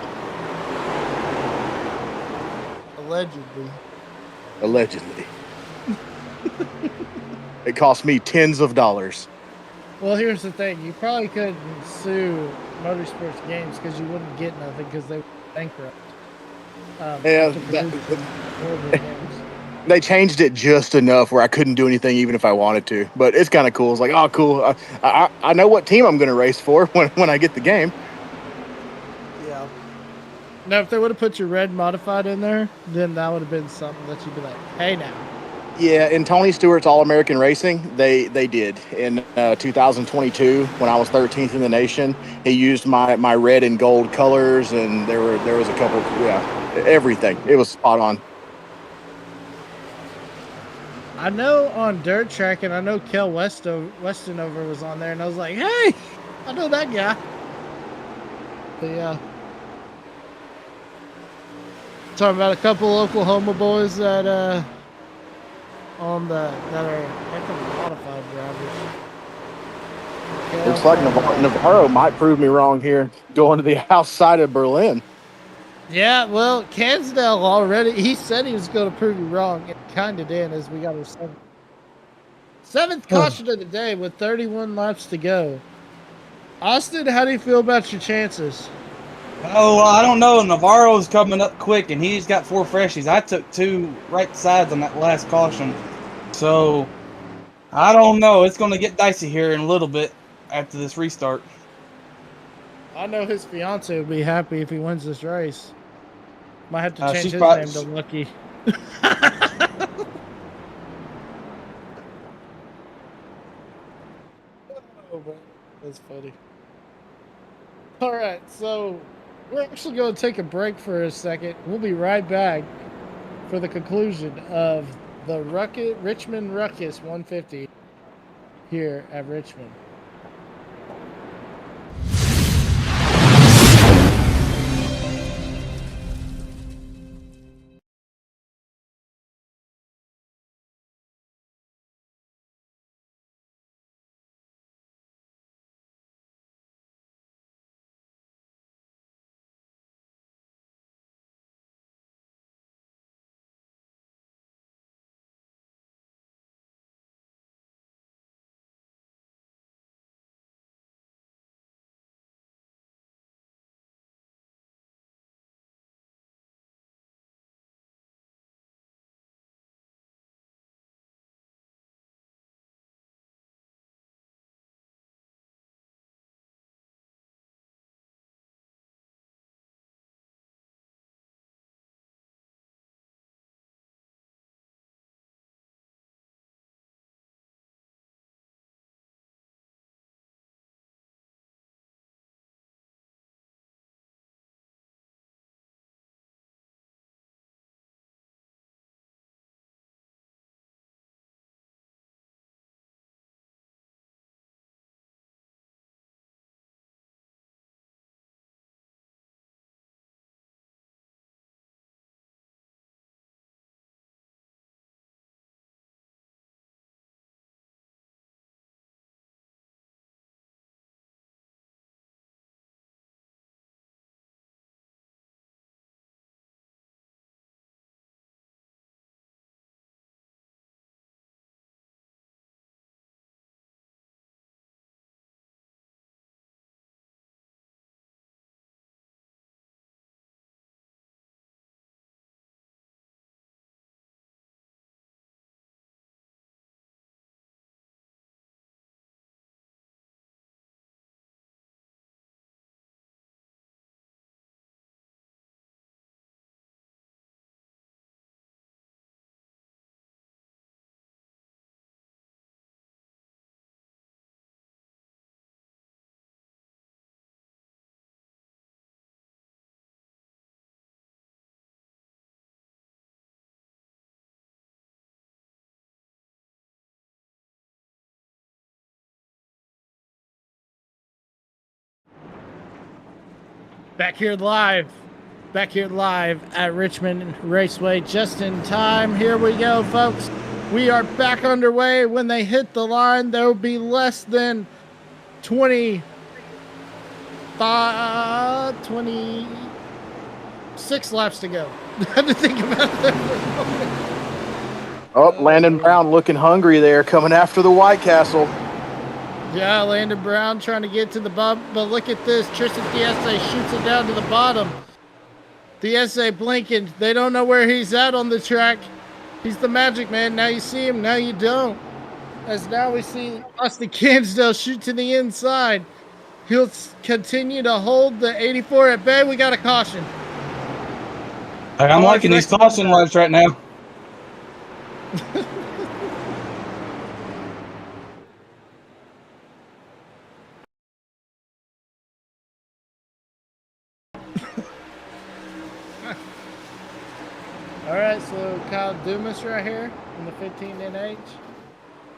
S2: Allegedly.
S3: Allegedly. It cost me tens of dollars.
S2: Well, here's the thing. You probably couldn't sue Motorsports Games because you wouldn't get nothing because they were bankrupt. They
S3: changed it just enough where I couldn't do anything even if I wanted to. But it's kind of cool. It's like, oh, cool. I know what team I'm going to race for when I get the game.
S2: Yeah. Now, if they would have put your red modified in there, then that would have been something that you'd be like, hey, now.
S3: Yeah, in Tony Stewart's All American Racing, they did. In 2022, when I was 13th in the nation, he used my red and gold colors, and there was a couple, everything. It was spot on.
S2: I know on dirt track, and I know Kel Westover was on there, and I was like, hey, I know that guy. But yeah. Talking about a couple Oklahoma boys that are modified drivers. Okay,
S3: looks like Navarro might prove me wrong here, going to the outside of Berlin.
S2: Yeah, well, Cansdale already, he said he was going to prove you wrong. It kind of did, as we got our seventh caution of the day with 31 laps to go. Austin, how do you feel about your chances?
S1: Oh, I don't know. Navarro's coming up quick, and he's got 4 freshies. I took 2 right sides on that last caution. So, I don't know. It's going to get dicey here in a little bit after this restart.
S2: I know his fiance would be happy if he wins this race. Might have to change his name to Lucky. Oh, man. That's funny. All right, so we're actually going to take a break for a second. We'll be right back for the conclusion of the Richmond Ruckus 150 here at Richmond. Back here live at Richmond Raceway, just in time. Here we go, folks. We are back underway. When they hit the line, there will be less than 26 laps to go. I had to think about that for a moment.
S3: Oh, Landon Brown looking hungry there, coming after the White Castle.
S2: Yeah, Landon Brown trying to get to the bump, but look at this. Tristan DSA shoots it down to the bottom. DSA blinking. They don't know where he's at on the track. He's the magic man. Now you see him, now you don't. As now we see Austin Cansdale shoot to the inside. He'll continue to hold the 84 at bay. We got a caution.
S1: I'm liking these caution lights right now.
S2: All right, so Kyle Dumas right here in the 15 NH.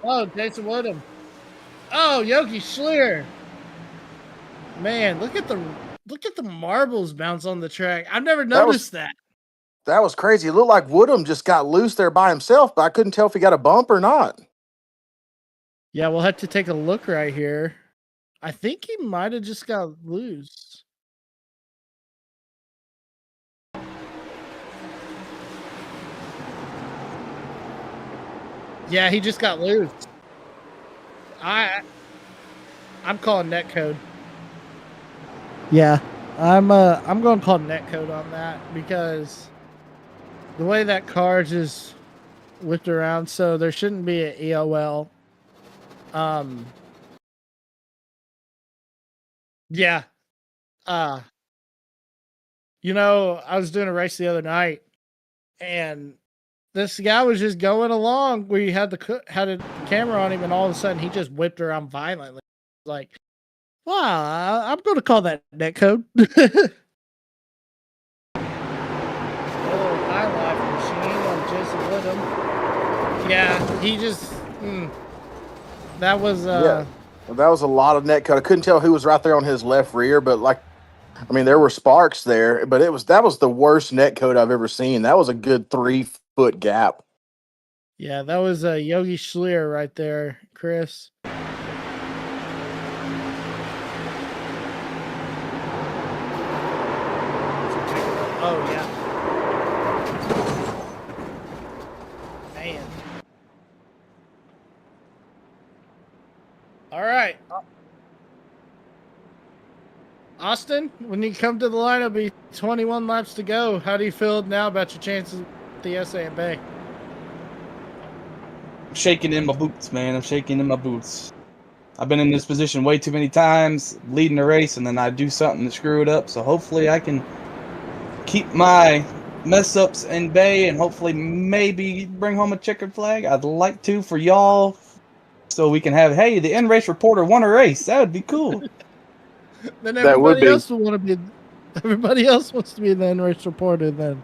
S2: Oh, Jason Woodham. Oh, Yogi Schleer. Man, look at the marbles bounce on the track. I've never noticed that.
S3: That was crazy. It looked like Woodham just got loose there by himself, but I couldn't tell if he got a bump or not.
S2: Yeah, we'll have to take a look right here. I think he might have just got loose. Yeah, he just got loose. I'm calling net code. Yeah, I'm going to call net code on that because the way that car just whipped around, so there shouldn't be an EOL. Yeah. You know, I was doing a race the other night, and this guy was just going along. We had a camera on him, and all of a sudden he just whipped around violently. Like, wow, I'm going to call that net code. Little high life machine on Jason Woodham. Yeah, he just that was
S3: Yeah, that was a lot of net cut. I couldn't tell who was right there on his left rear, but there were sparks there, but that was the worst net code I've ever seen. That was a good 3-foot gap.
S2: Yeah, that was Yogi Schleer right there, Chris. Oh, yeah. Man. All right. Austin, when you come to the line, it'll be 21 laps to go. How do you feel now about your chances at the SA and Bay?
S1: I'm shaking in my boots, man. I'm shaking in my boots. I've been in this position way too many times, leading a race, and then I do something to screw it up. So hopefully I can keep my mess ups in bay and hopefully maybe bring home a checkered flag. I'd like to for y'all so we can have, hey, the end race reporter won a race. That would be cool.
S2: Then everybody else will want to be. Everybody else wants to be the end race reporter. Then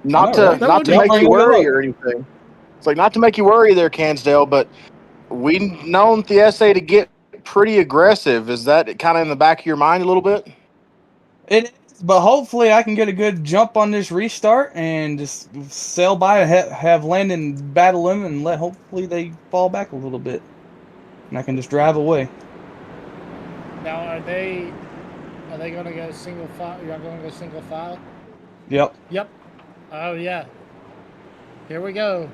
S3: not to make you worry or anything. It's like not to make you worry there, Cansdale, but we've known the SA to get pretty aggressive. Is that kind of in the back of your mind a little bit?
S1: It is, but hopefully I can get a good jump on this restart and just sail by and have Landon battle them and hopefully they fall back a little bit. And I can just drive away.
S2: Now, are they going to go single file? You're going to go single file?
S1: Yep.
S2: Oh, yeah. Here we go.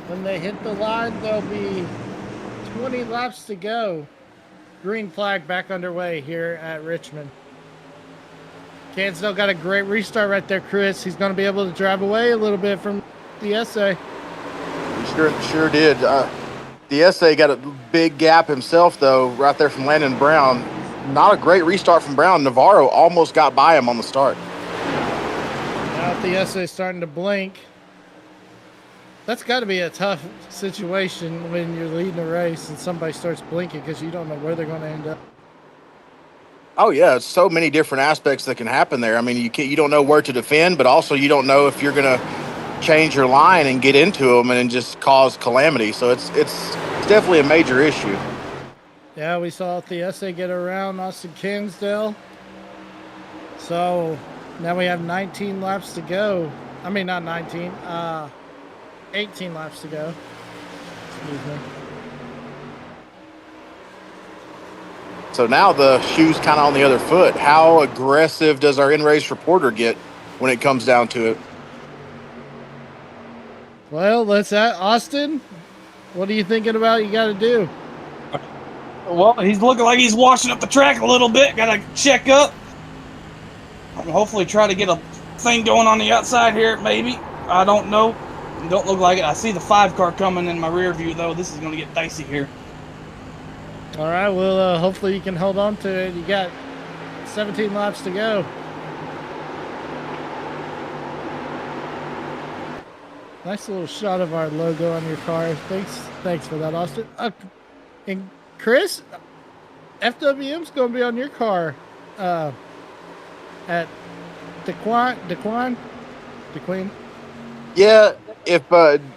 S2: When they hit the line, there'll be 20 laps to go. Green flag back underway here at Richmond. Cansdale got a great restart right there, Chris. He's going to be able to drive away a little bit from the SA.
S3: He sure did. The SA got a big gap himself, though, right there from Landon Brown. Not a great restart from Brown. Navarro almost got by him on the start.
S2: Now the SA starting to blink. That's got to be a tough situation when you're leading a race and somebody starts blinking because you don't know where they're going to end up.
S3: Oh, yeah. It's so many different aspects that can happen there. I mean, you don't know where to defend, but also you don't know if you're going to change your line and get into them and just cause calamity. So it's definitely a major issue.
S2: Yeah, we saw the SA get around Austin Cansdale. So now we have 19 laps to go. I mean, not 19, 18 laps to go. Excuse me.
S3: So now the shoe's kind of on the other foot. How aggressive does our in-race reporter get when it comes down to it?
S2: Well, let's at Austin. What are you thinking about? You got to do.
S1: Well, he's looking like he's washing up the track a little bit. Got to check up. Hopefully try to get a thing going on the outside here, maybe. I don't know. Don't look like it. I see the 5 car coming in my rear view, though. This is going to get dicey here.
S2: All right. Well, hopefully you can hold on to it. You got 17 laps to go. Nice little shot of our logo on your car. Thanks for that, Austin. And Chris, FWM's going to be on your car at DeQueen.
S3: Yeah, if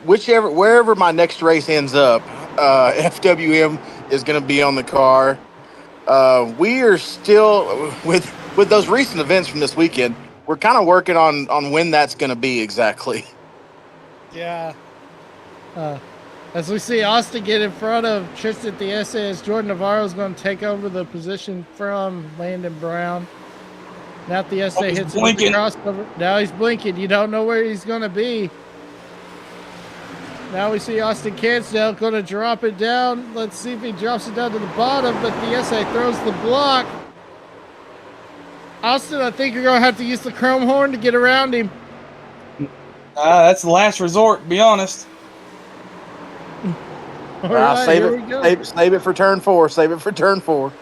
S3: wherever my next race ends up, FWM is going to be on the car. We are still with those recent events from this weekend. We're kind of working on when that's going to be exactly.
S2: Yeah. As we see Austin get in front of Tristan Thiese, as Jordan Navarro is going to take over the position from Landon Brown. Now Thiese hits the crossover. Now he's blinking. You don't know where he's going to be. Now we see Austin Cansdale going to drop it down. Let's see if he drops it down to the bottom, but Thiese throws the block. Austin, I think you're going to have to use the chrome horn to get around him.
S1: That's the last resort, to be honest.
S2: All right,
S3: save it for turn 4. Save it for turn 4.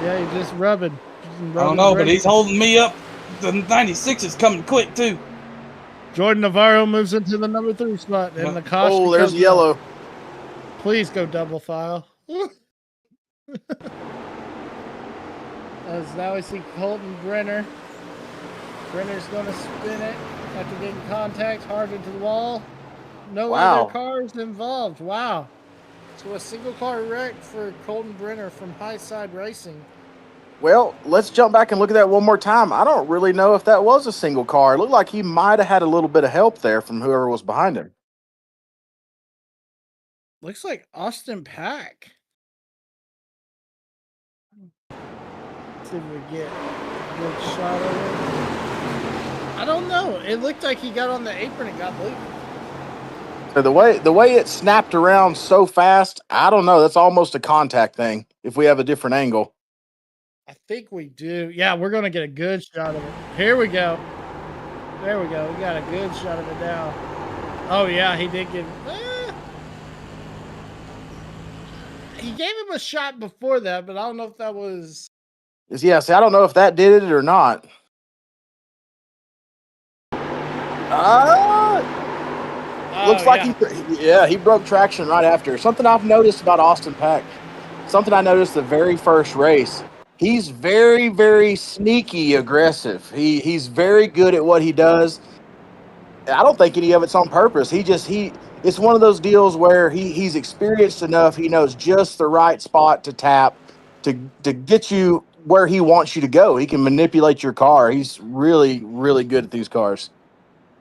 S2: Yeah, you're just rubbing.
S1: I don't know, but he's holding me up. The 96 is coming quick, too.
S2: Jordan Navarro moves into the number 3 spot. And the caution.
S3: Oh, there's yellow.
S2: Please go double file. As now we see Colton Brenner. Brenner's going to spin it after getting contact hard into the wall. No other cars involved. Wow. So a single car wreck for Colton Brenner from Highside Racing.
S3: Well, let's jump back and look at that one more time. I don't really know if that was a single car. It looked like he might have had a little bit of help there from whoever was behind him.
S2: Looks like Austin Pack. Let's see if we get a good shot of it. I don't know. It looked like he got on the apron and got loose.
S3: So the way it snapped around so fast, I don't know. That's almost a contact thing if we have a different angle.
S2: I think we do. Yeah, we're going to get a good shot of it. Here we go. There we go. We got a good shot of it now. Oh, yeah, he did get... He gave him a shot before that, but I don't know if that was...
S3: Yeah, see, I don't know if that did it or not. Looks like he broke traction right after. Something I've noticed about Austin Pack, something I noticed the very first race, he's very, very sneaky aggressive. He's very good at what he does. I don't think any of it's on purpose. It's one of those deals where he's experienced enough. He knows just the right spot to tap to get you where he wants you to go. He can manipulate your car. He's really, really good at these cars.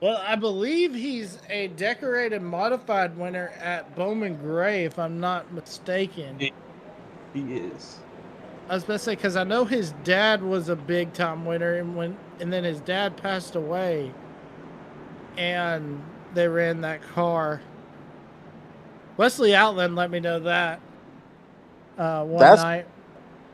S2: Well, I believe he's a decorated modified winner at Bowman Gray, if I'm not mistaken.
S1: He is.
S2: I was about to say, because I know his dad was a big time winner, and then his dad passed away, and they ran that car. Wesley Outland let me know that night.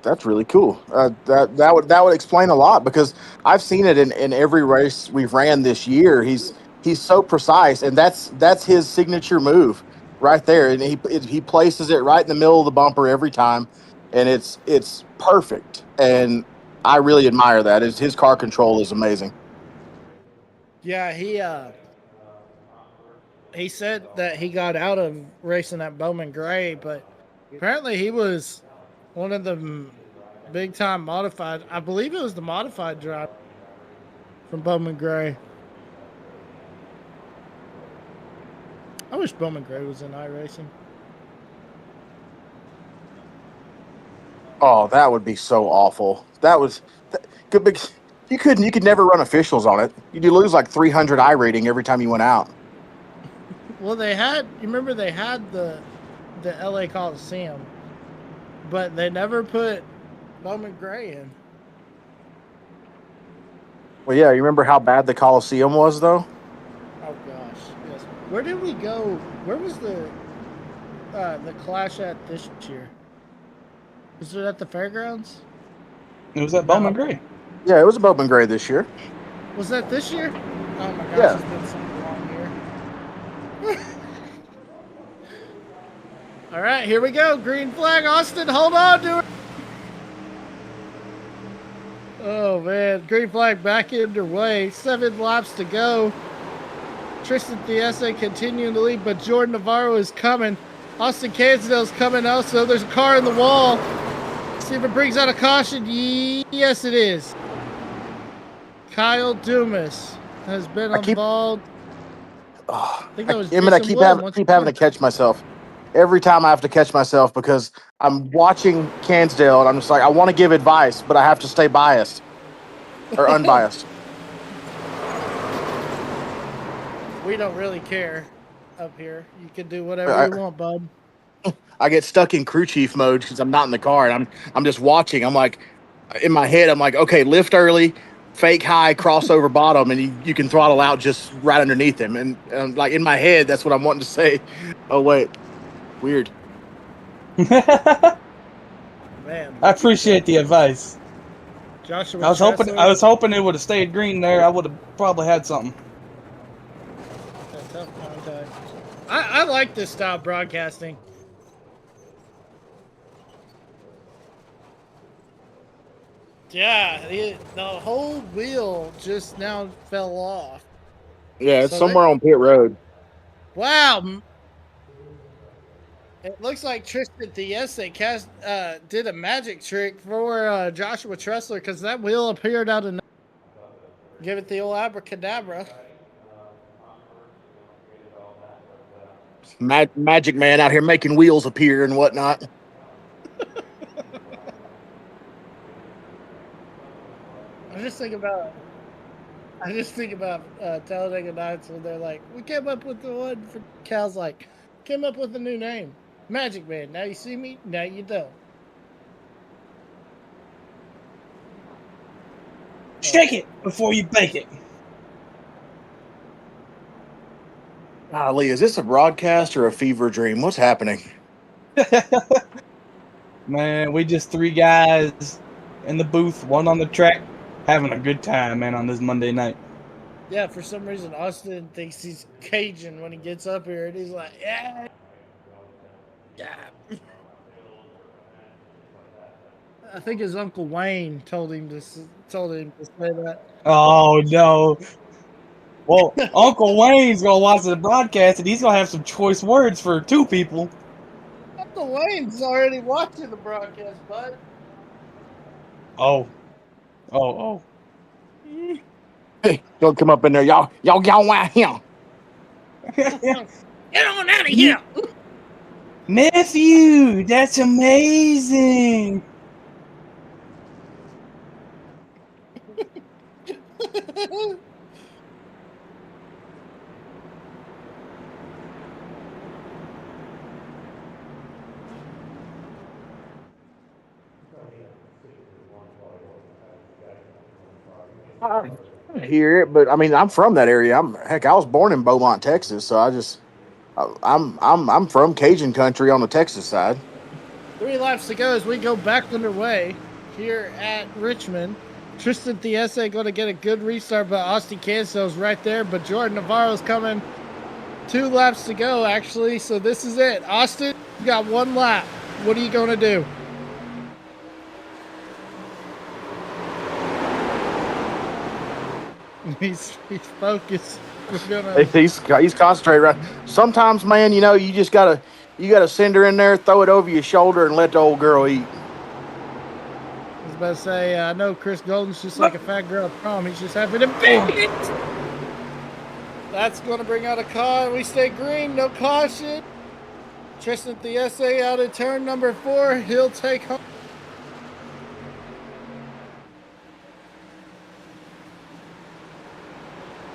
S3: That's really cool. That would explain a lot, because I've seen it in every race we've ran this year. He's so precise, and that's his signature move right there. And he places it right in the middle of the bumper every time, and it's perfect. And I really admire that. His car control is amazing.
S2: Yeah, he said that he got out of racing at Bowman Gray, but apparently he was one of the big time modified. I believe it was the modified drive from Bowman Gray. I wish Bowman Gray was in iRacing.
S3: Oh, that would be so awful. That was could be, you could never run officials on it. You'd lose like 300 I rating every time you went out.
S2: Well, you remember they had the LA Coliseum, but they never put Bowman Gray in.
S3: Well, yeah, you remember how bad the Coliseum was, though?
S2: Oh gosh, yes. Where did we go? Where was the Clash at this year? Was it at the fairgrounds?
S1: It was at Bowman Gray.
S3: Yeah, it was a Bowman Gray this year.
S2: Was that this year? Oh my gosh,
S3: Yeah.
S2: It's been so long here. All right, here we go. Green flag, Austin. Hold on to it. Oh man, green flag back underway. 7 laps to go. Tristan Thiese continuing to lead, but Jordan Navarro is coming. Austin Cansdale's coming also. There's a car in the wall. See if it brings out a caution. Yes, it is. Kyle Dumas has been involved.
S3: Oh,
S2: I think that was
S3: I keep having to catch myself. Every time I have to catch myself because I'm watching Cansdale and I'm just like, I want to give advice, but I have to stay biased or unbiased.
S2: We don't really care up here. You can do whatever you want, bud.
S3: I get stuck in crew chief mode because I'm not in the car and I'm just watching. I'm like, in my head, I'm like, okay, lift early, fake high, crossover bottom, and you can throttle out just right underneath him. And like in my head, that's what I'm wanting to say. Oh wait, weird.
S2: Man,
S1: I appreciate the advice.
S2: Joshua,
S1: I was hoping it would have stayed green there. I would have probably had something.
S2: Tough contact. I like this style of broadcasting. Yeah, the whole wheel just now fell off.
S3: Yeah, it's somewhere on pit road.
S2: Wow. It looks like Tristan Thiese did a magic trick for Joshua Tressler because that wheel appeared out of nowhere. Give it the old abracadabra.
S3: Magic man out here making wheels appear and whatnot.
S2: I just think about Talladega Nights when they're like, we came up with the one for Cal's like, came up with a new name. Magic Man. Now you see me, now you don't.
S1: Shake it before you bake it.
S3: Golly, is this a broadcast or a fever dream? What's happening?
S1: Man, we just 3 guys in the booth, 1 on the track, having a good time, man, on this Monday night.
S2: Yeah, for some reason, Austin thinks he's Cajun when he gets up here, and he's like, yeah. I think his Uncle Wayne told him to say that.
S1: Oh, no. Well, Uncle Wayne's going to watch the broadcast, and he's going to have some choice words for 2 people.
S2: Uncle Wayne's already watching the broadcast, bud.
S1: Oh.
S3: Hey, don't come up in there, y'all out here.
S2: Get on out of here.
S1: Nephew, that's amazing.
S3: I hear it, but I mean, I'm from that area. I was born in Beaumont, Texas, so I'm from Cajun country on the Texas side.
S2: 3 laps to go as we go back underway here at Richmond. Tristan Thiese going to get a good restart, but Austin Cansdale's right there. But Jordan Navarro's coming. 2 laps to go, actually. So this is it. Austin, you got 1 lap. What are you going to do? He's focused.
S3: He's concentrating. Right. Sometimes, man, you just gotta send her in there, throw it over your shoulder, and let the old girl eat.
S2: I was about to say, I know Chris Golden's just like a fat girl at prom. He's just happy to bang it. That's going to bring out a car. We stay green, no caution. Tristan Thiese out of turn number 4. He'll take home.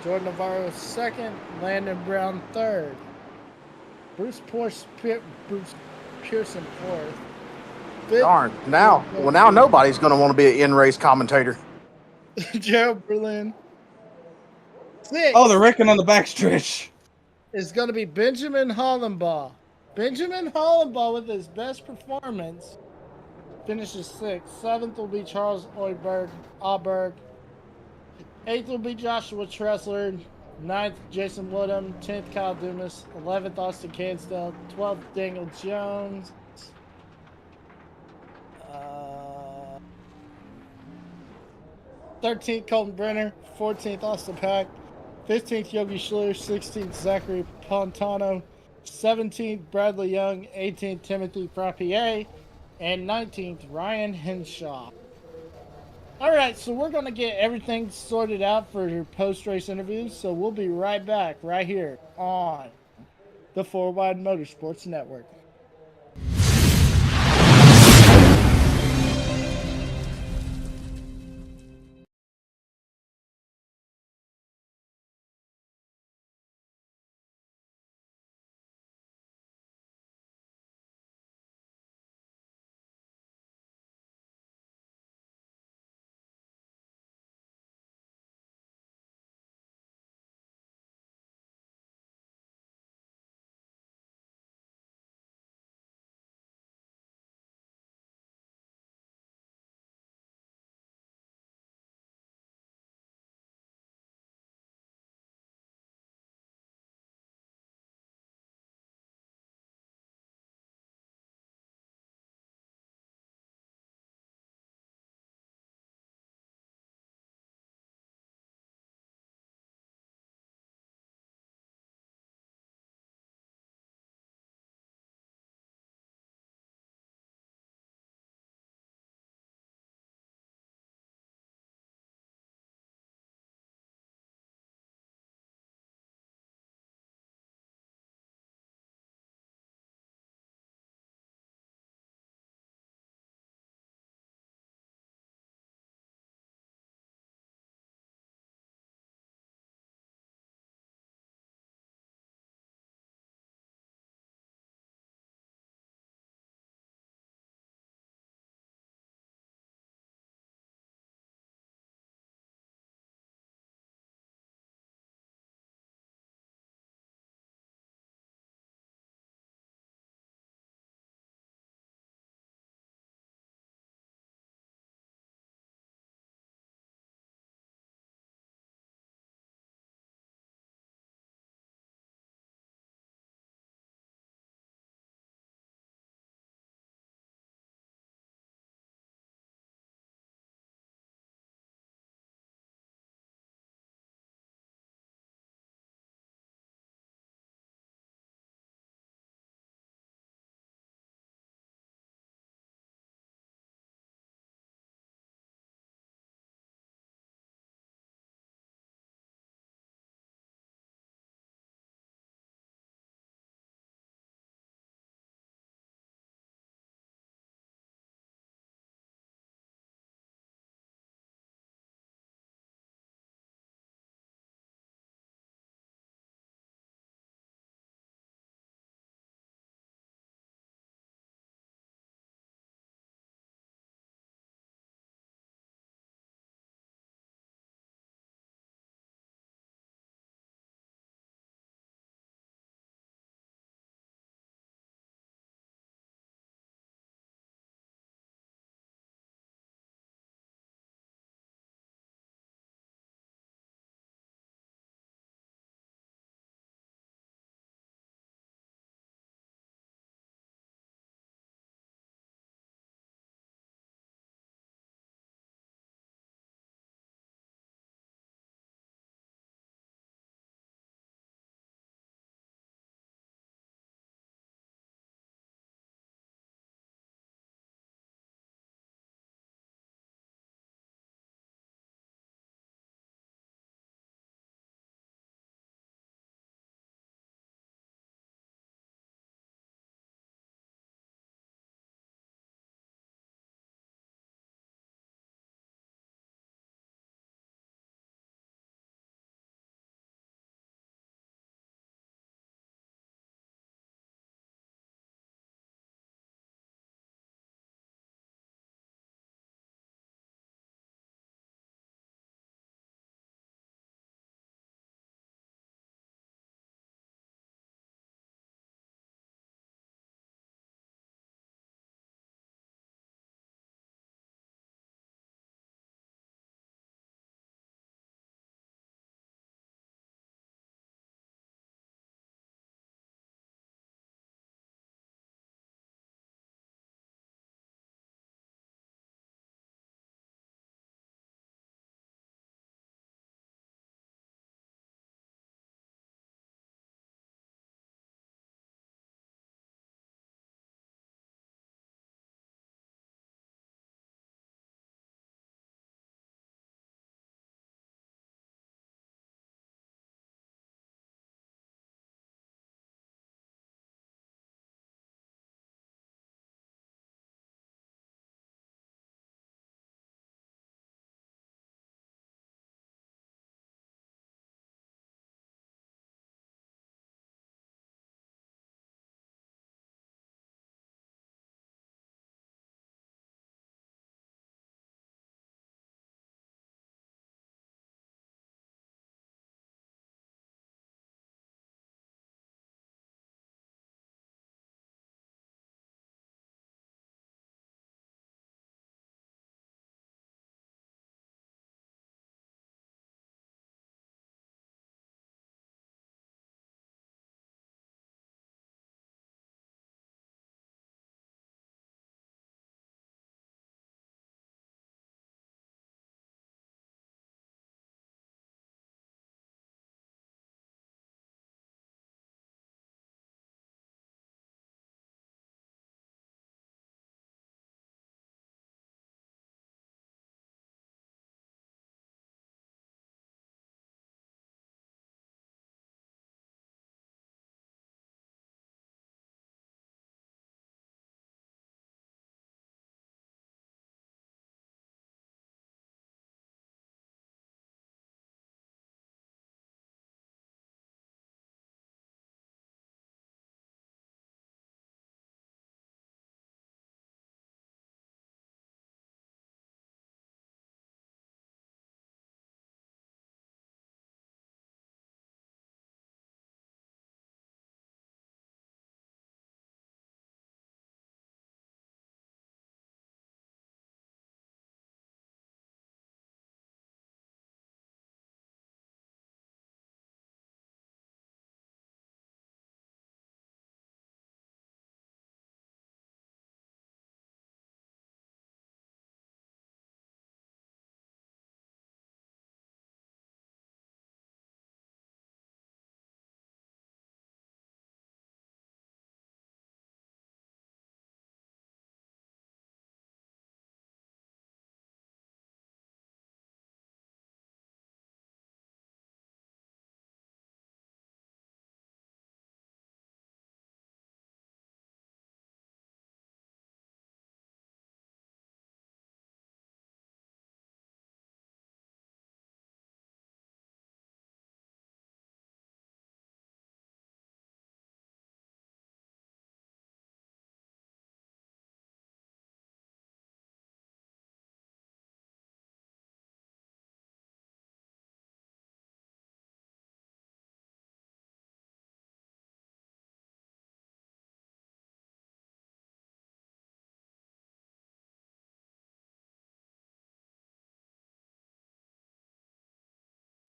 S2: Jordan Navarro second. Landon Brown third. Bruce Pearson fourth. Fifth,
S3: Darn. Now, well, now nobody's going to want to be an in-race commentator.
S2: Gerald Berlin.
S1: Oh, they're
S2: Sixth
S1: wrecking on the backstretch.
S2: is going to be Benjamin Hollenbaugh. Benjamin Hollenbaugh, with his best performance, finishes sixth. Seventh will be Charles Auberg. Eighth will be Joshua Tressler. Ninth, Jason Woodham. 10th, Kyle Dumas. 11th, Austin Cansdale. 12th, Daniel Jones. 13th, Colton Brenner. 14th, Austin Pack. 15th, Yogi Schluter. 16th, Zachary Pontano. 17th, Bradley Young. 18th, Timothy Frappier. And 19th, Ryan Henshaw. All right, so we're going to get everything sorted out for your post-race interviews. So we'll be right back right here on the Four Wide Motorsports Network.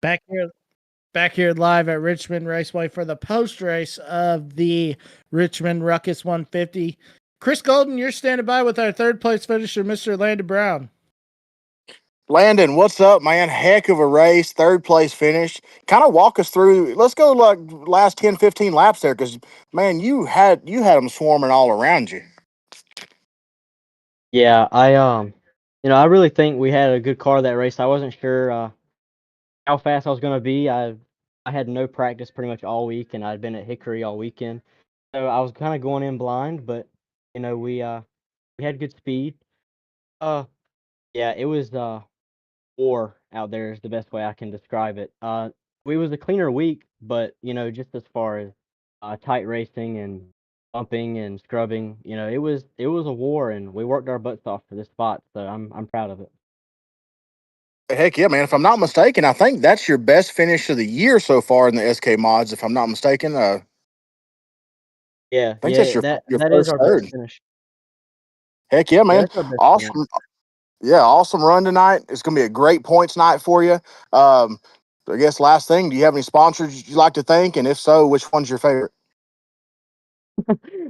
S2: Back here live at Richmond Raceway for the post race of the Richmond Ruckus 150. Chris Golden, you're standing by with our third place finisher, Mr. Landon Brown.
S3: Landon, what's up, man? Heck of a race, third place finish. Kind of walk us through. Let's go like last 10, 15 laps there, because man, you had them swarming all around you.
S4: Yeah, I really think we had a good car that race. I wasn't sure how fast I was gonna be. I had no practice pretty much all week, and I'd been at Hickory all weekend, so I was kind of going in blind. But we had good speed. Uh, yeah, it was war out there is the best way I can describe it. We was a cleaner week, but just as far as tight racing and bumping and scrubbing, it was a war, and we worked our butts off for this spot. So I'm proud of it.
S3: Heck yeah, man. If I'm not mistaken, I think that's your best finish of the year so far in the SK mods. If I'm not mistaken, I
S4: Yeah,
S3: think that's
S4: yeah,
S3: your
S4: that
S3: your
S4: that is
S3: first
S4: our
S3: third.
S4: best finish.
S3: Heck yeah,
S4: Yeah,
S3: man.
S4: that's our best finish.
S3: Awesome. Yeah, awesome run tonight. It's gonna be a great points night for you. I guess last thing, do you have any sponsors you'd like to thank? And if so, which one's your favorite?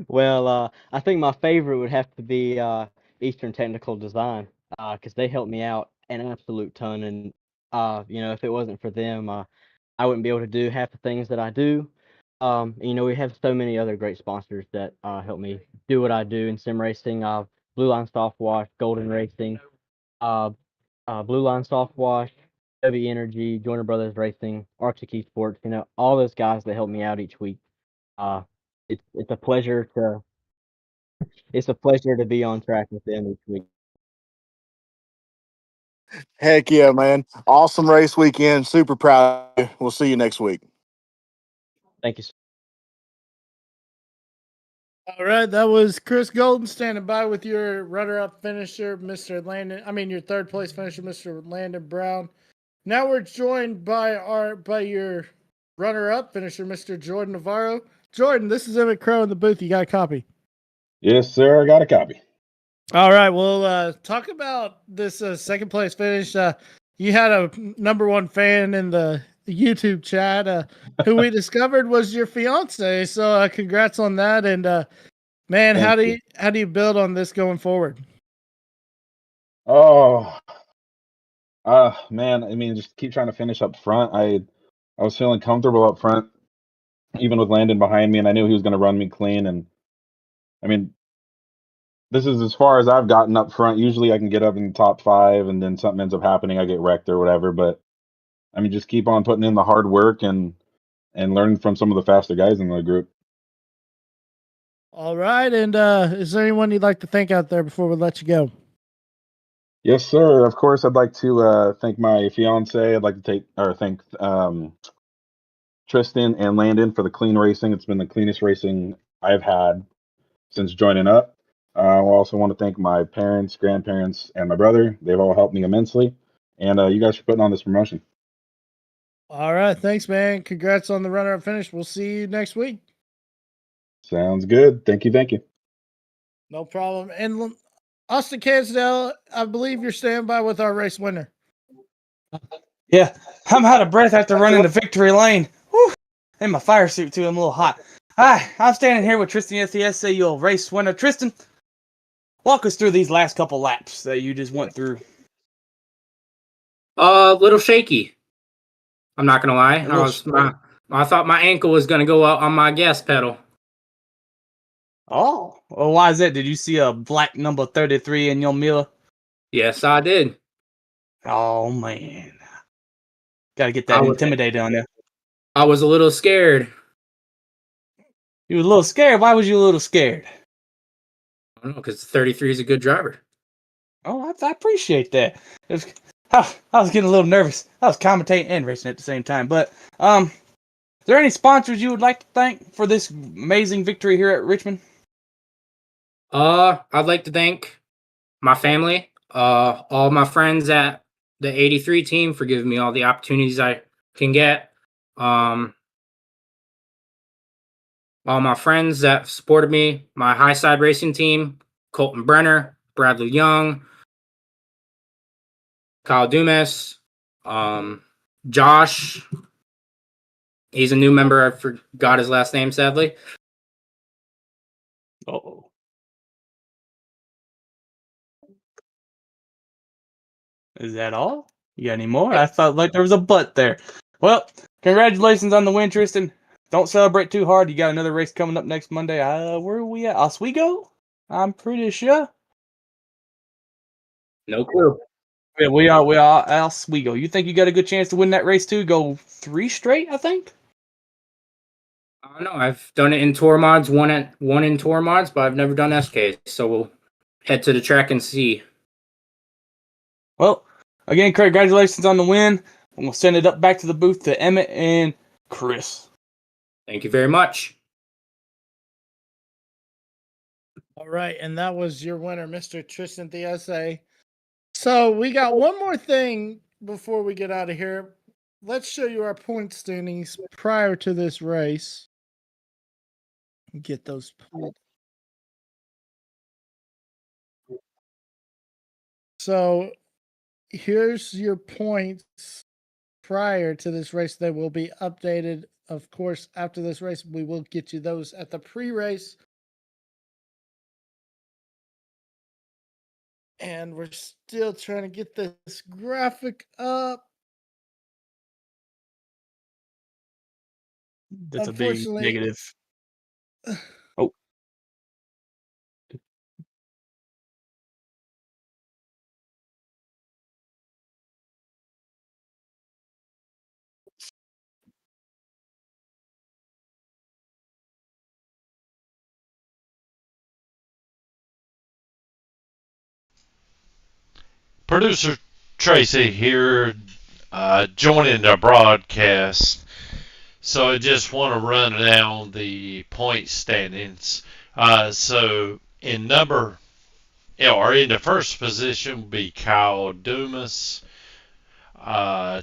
S4: Well, I think my favorite would have to be Eastern Technical Design, because they helped me out an absolute ton, and if it wasn't for them, I wouldn't be able to do half the things that I do. We have so many other great sponsors that help me do what I do in sim racing. Blue Line Soft Wash, Golden Racing, uh, Blue Line Soft Wash, W Energy, Joyner Brothers Racing, Arctic Esports. All those guys that help me out each week. Uh, it's a pleasure to be on track with them each week.
S3: Heck yeah, man. Awesome race weekend. Super proud of you. We'll see you next week.
S4: Thank you.
S2: All right, that was Chris Golden standing by with your runner-up finisher, Mr. Landon. I mean, your third place finisher, Mr. Landon Brown. Now we're joined by your runner-up finisher, Mr. Jordan Navarro. Jordan, this is Emmett Crow in the booth. You got a copy?
S5: Yes, sir. I got a copy.
S2: All right, we'll talk about this second place finish. You had a number one fan in the YouTube chat who we discovered was your fiance. So congrats on that. And man, how do you build on this going forward?
S5: Oh, man. I mean, just keep trying to finish up front. I was feeling comfortable up front, even with Landon behind me, and I knew he was going to run me clean. And I mean, this is as far as I've gotten up front. Usually, I can get up in the top 5, and then something ends up happening. I get wrecked or whatever. But I mean, just keep on putting in the hard work and learning from some of the faster guys in the group.
S2: All right, and is there anyone you'd like to thank out there before we let you go?
S5: Yes, sir. Of course, I'd like to thank my fiance. I'd like to thank Tristan and Landon for the clean racing. It's been the cleanest racing I've had since joining up. I also want to thank my parents, grandparents, and my brother. They've all helped me immensely. And you guys for putting on this promotion.
S2: All right, thanks, man. Congrats on the runner-up finish. We'll see you next week.
S5: Sounds good. Thank you. Thank you.
S2: No problem. And Austin Cansdale, I believe you're standing by with our race winner.
S1: Yeah, I'm out of breath after running to victory lane. Whew. In my fire suit, too. I'm a little hot. Hi, I'm standing here with Tristan SES, your race winner. Tristan, walk us through these last couple laps that you just went through.
S6: A little shaky. I'm not gonna lie. I thought my ankle was gonna go out on my gas pedal.
S1: Oh, well, why is that? Did you see a black number 33 in your mirror?
S6: Yes, I did.
S1: Oh, man. Gotta get that intimidated on you.
S6: I was a little scared.
S1: You were a little scared? Why was you a little scared?
S6: I don't know, because 33 is a good driver.
S1: Oh, I appreciate that. I was getting a little nervous. I was commentating and racing at the same time. But, is there any sponsors you would like to thank for this amazing victory here at Richmond?
S6: I'd like to thank my family, all my friends at the 83 team for giving me all the opportunities I can get. All my friends that supported me, my high side racing team, Colton Brenner, Bradley Young, Kyle Dumas, Josh. He's a new member. I forgot his last name, sadly.
S1: Oh. Is that all? You got any more? I felt like there was a butt there. Well, congratulations on the win, Tristan. Don't celebrate too hard. You got another race coming up next Monday. Where are we at? Oswego? I'm pretty sure.
S6: No clue.
S1: Yeah, we are Oswego. You think you got a good chance to win that race too? Go 3 straight, I think.
S6: I don't know. I've done it in tour mods, one in tour mods, but I've never done SK. So we'll head to the track and see.
S1: Well, again, congratulations on the win. And we'll send it up back to the booth to Emmett and Chris.
S6: Thank you very much.
S2: All right, and that was your winner, Mr. Tristan DSA. So we got one more thing before we get out of here. Let's show you our point standings prior to this race. Get those pulled. So here's your points prior to this race. They will be updated, of course, after this race. We will get you those at the pre-race. And we're still trying to get this graphic up.
S1: That's a big negative. Oh.
S7: Producer Tracy here, joining the broadcast. So I just want to run down the point standings. So in the first position will be Kyle Dumas,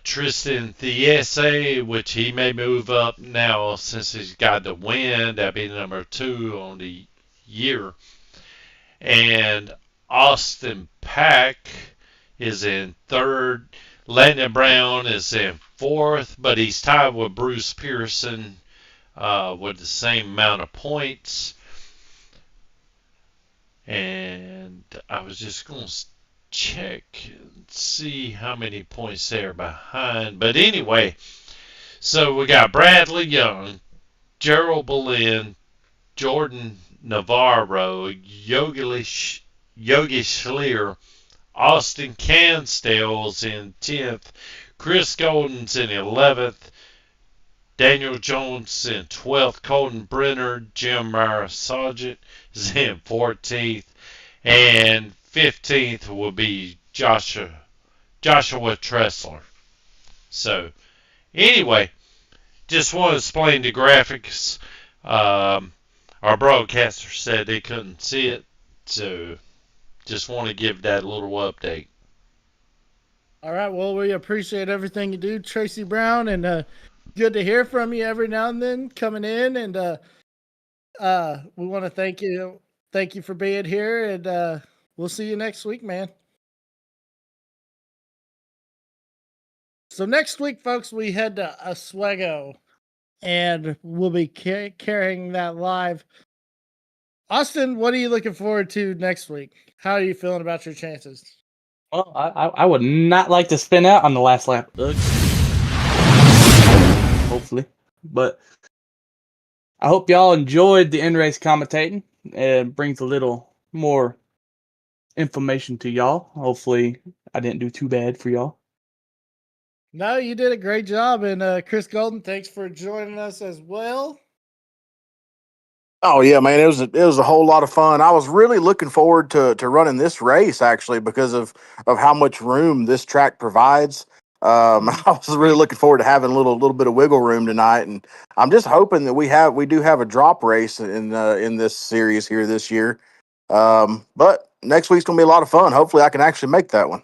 S7: Tristan Thiese, which he may move up now since he's got the win. That'd be number 2 on the year. And Austin Pack is in 3rd. Landon Brown is in 4th, but he's tied with Bruce Pearson with the same amount of points. And I was just going to check and see how many points they're behind. But anyway, so we got Bradley Young, Gerald Boleyn, Jordan Navarro, Yogi Schleer, Austin Canstell's in 10th, Chris Golden's in 11th, Daniel Jones in 12th, Colton Brenner, Jim Meyer Sargent is in 14th, and 15th will be Joshua Tressler. So, anyway, just want to explain the graphics. Our broadcaster said they couldn't see it, so just want to give that little update.
S2: All right. Well, we appreciate everything you do, Tracy Brown, and good to hear from you every now and then coming in. And we want to thank you. Thank you for being here, and we'll see you next week, man. So next week, folks, we head to Oswego, and we'll be carrying that live. Austin, what are you looking forward to next week? How are you feeling about your chances?
S1: Well, I would not like to spin out on the last lap. Hopefully. But I hope y'all enjoyed the in-race commentating. It brings a little more information to y'all. Hopefully I didn't do too bad for y'all.
S2: No, you did a great job. And Chris Golden, thanks for joining us as well.
S3: Oh yeah, man, it was a whole lot of fun. I was really looking forward to running this race actually because of how much room this track provides. I was really looking forward to having a little bit of wiggle room tonight, and I'm just hoping that we do have a drop race in this series here this year. But next week's gonna be a lot of fun. Hopefully, I can actually make that one.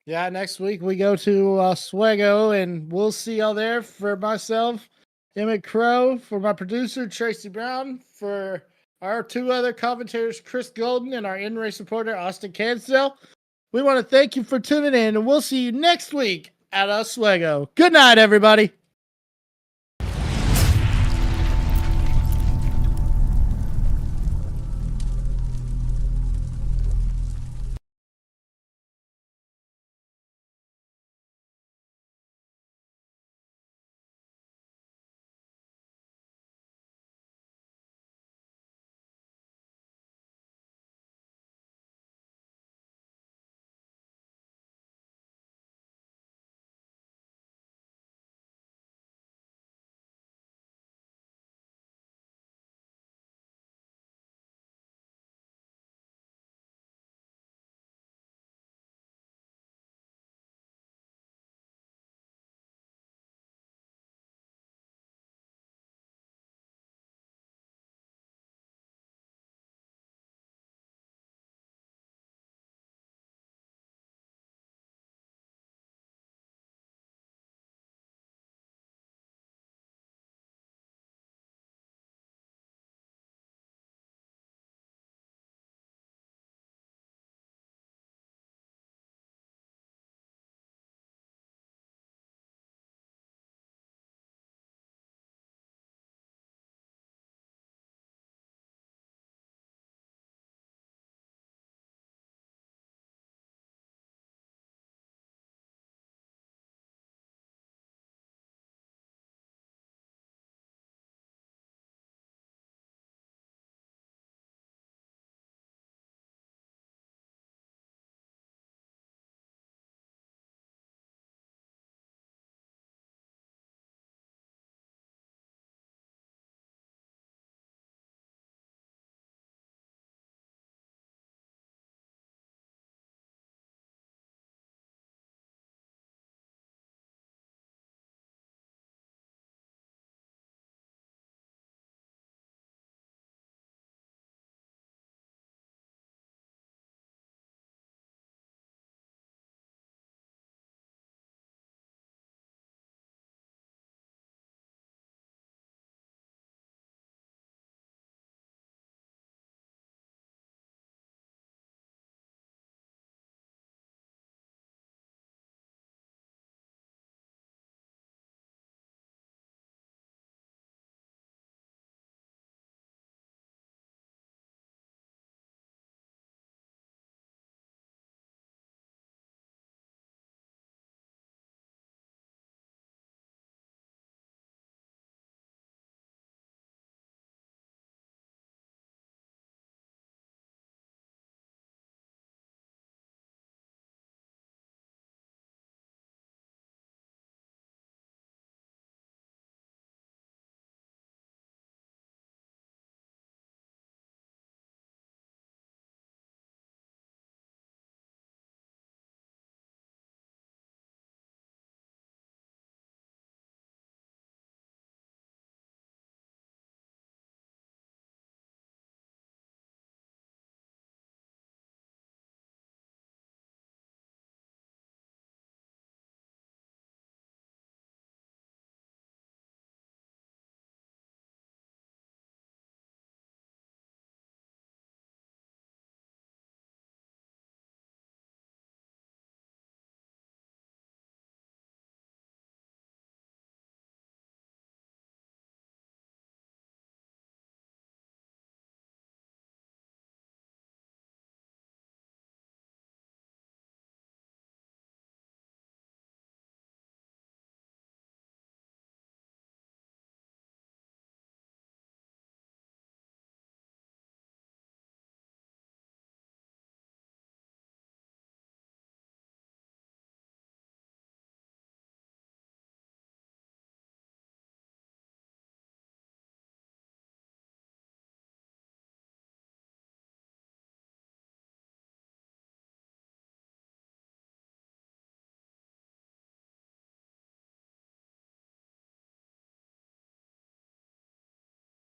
S2: Yeah, next week we go to Oswego, and we'll see y'all there. For myself, Emmett Crow, for my producer, Tracy Brown, for our 2 other commentators, Chris Golden, and our in-race reporter, Austin Cansell. We want to thank you for tuning in, and we'll see you next week at Oswego. Good night, everybody.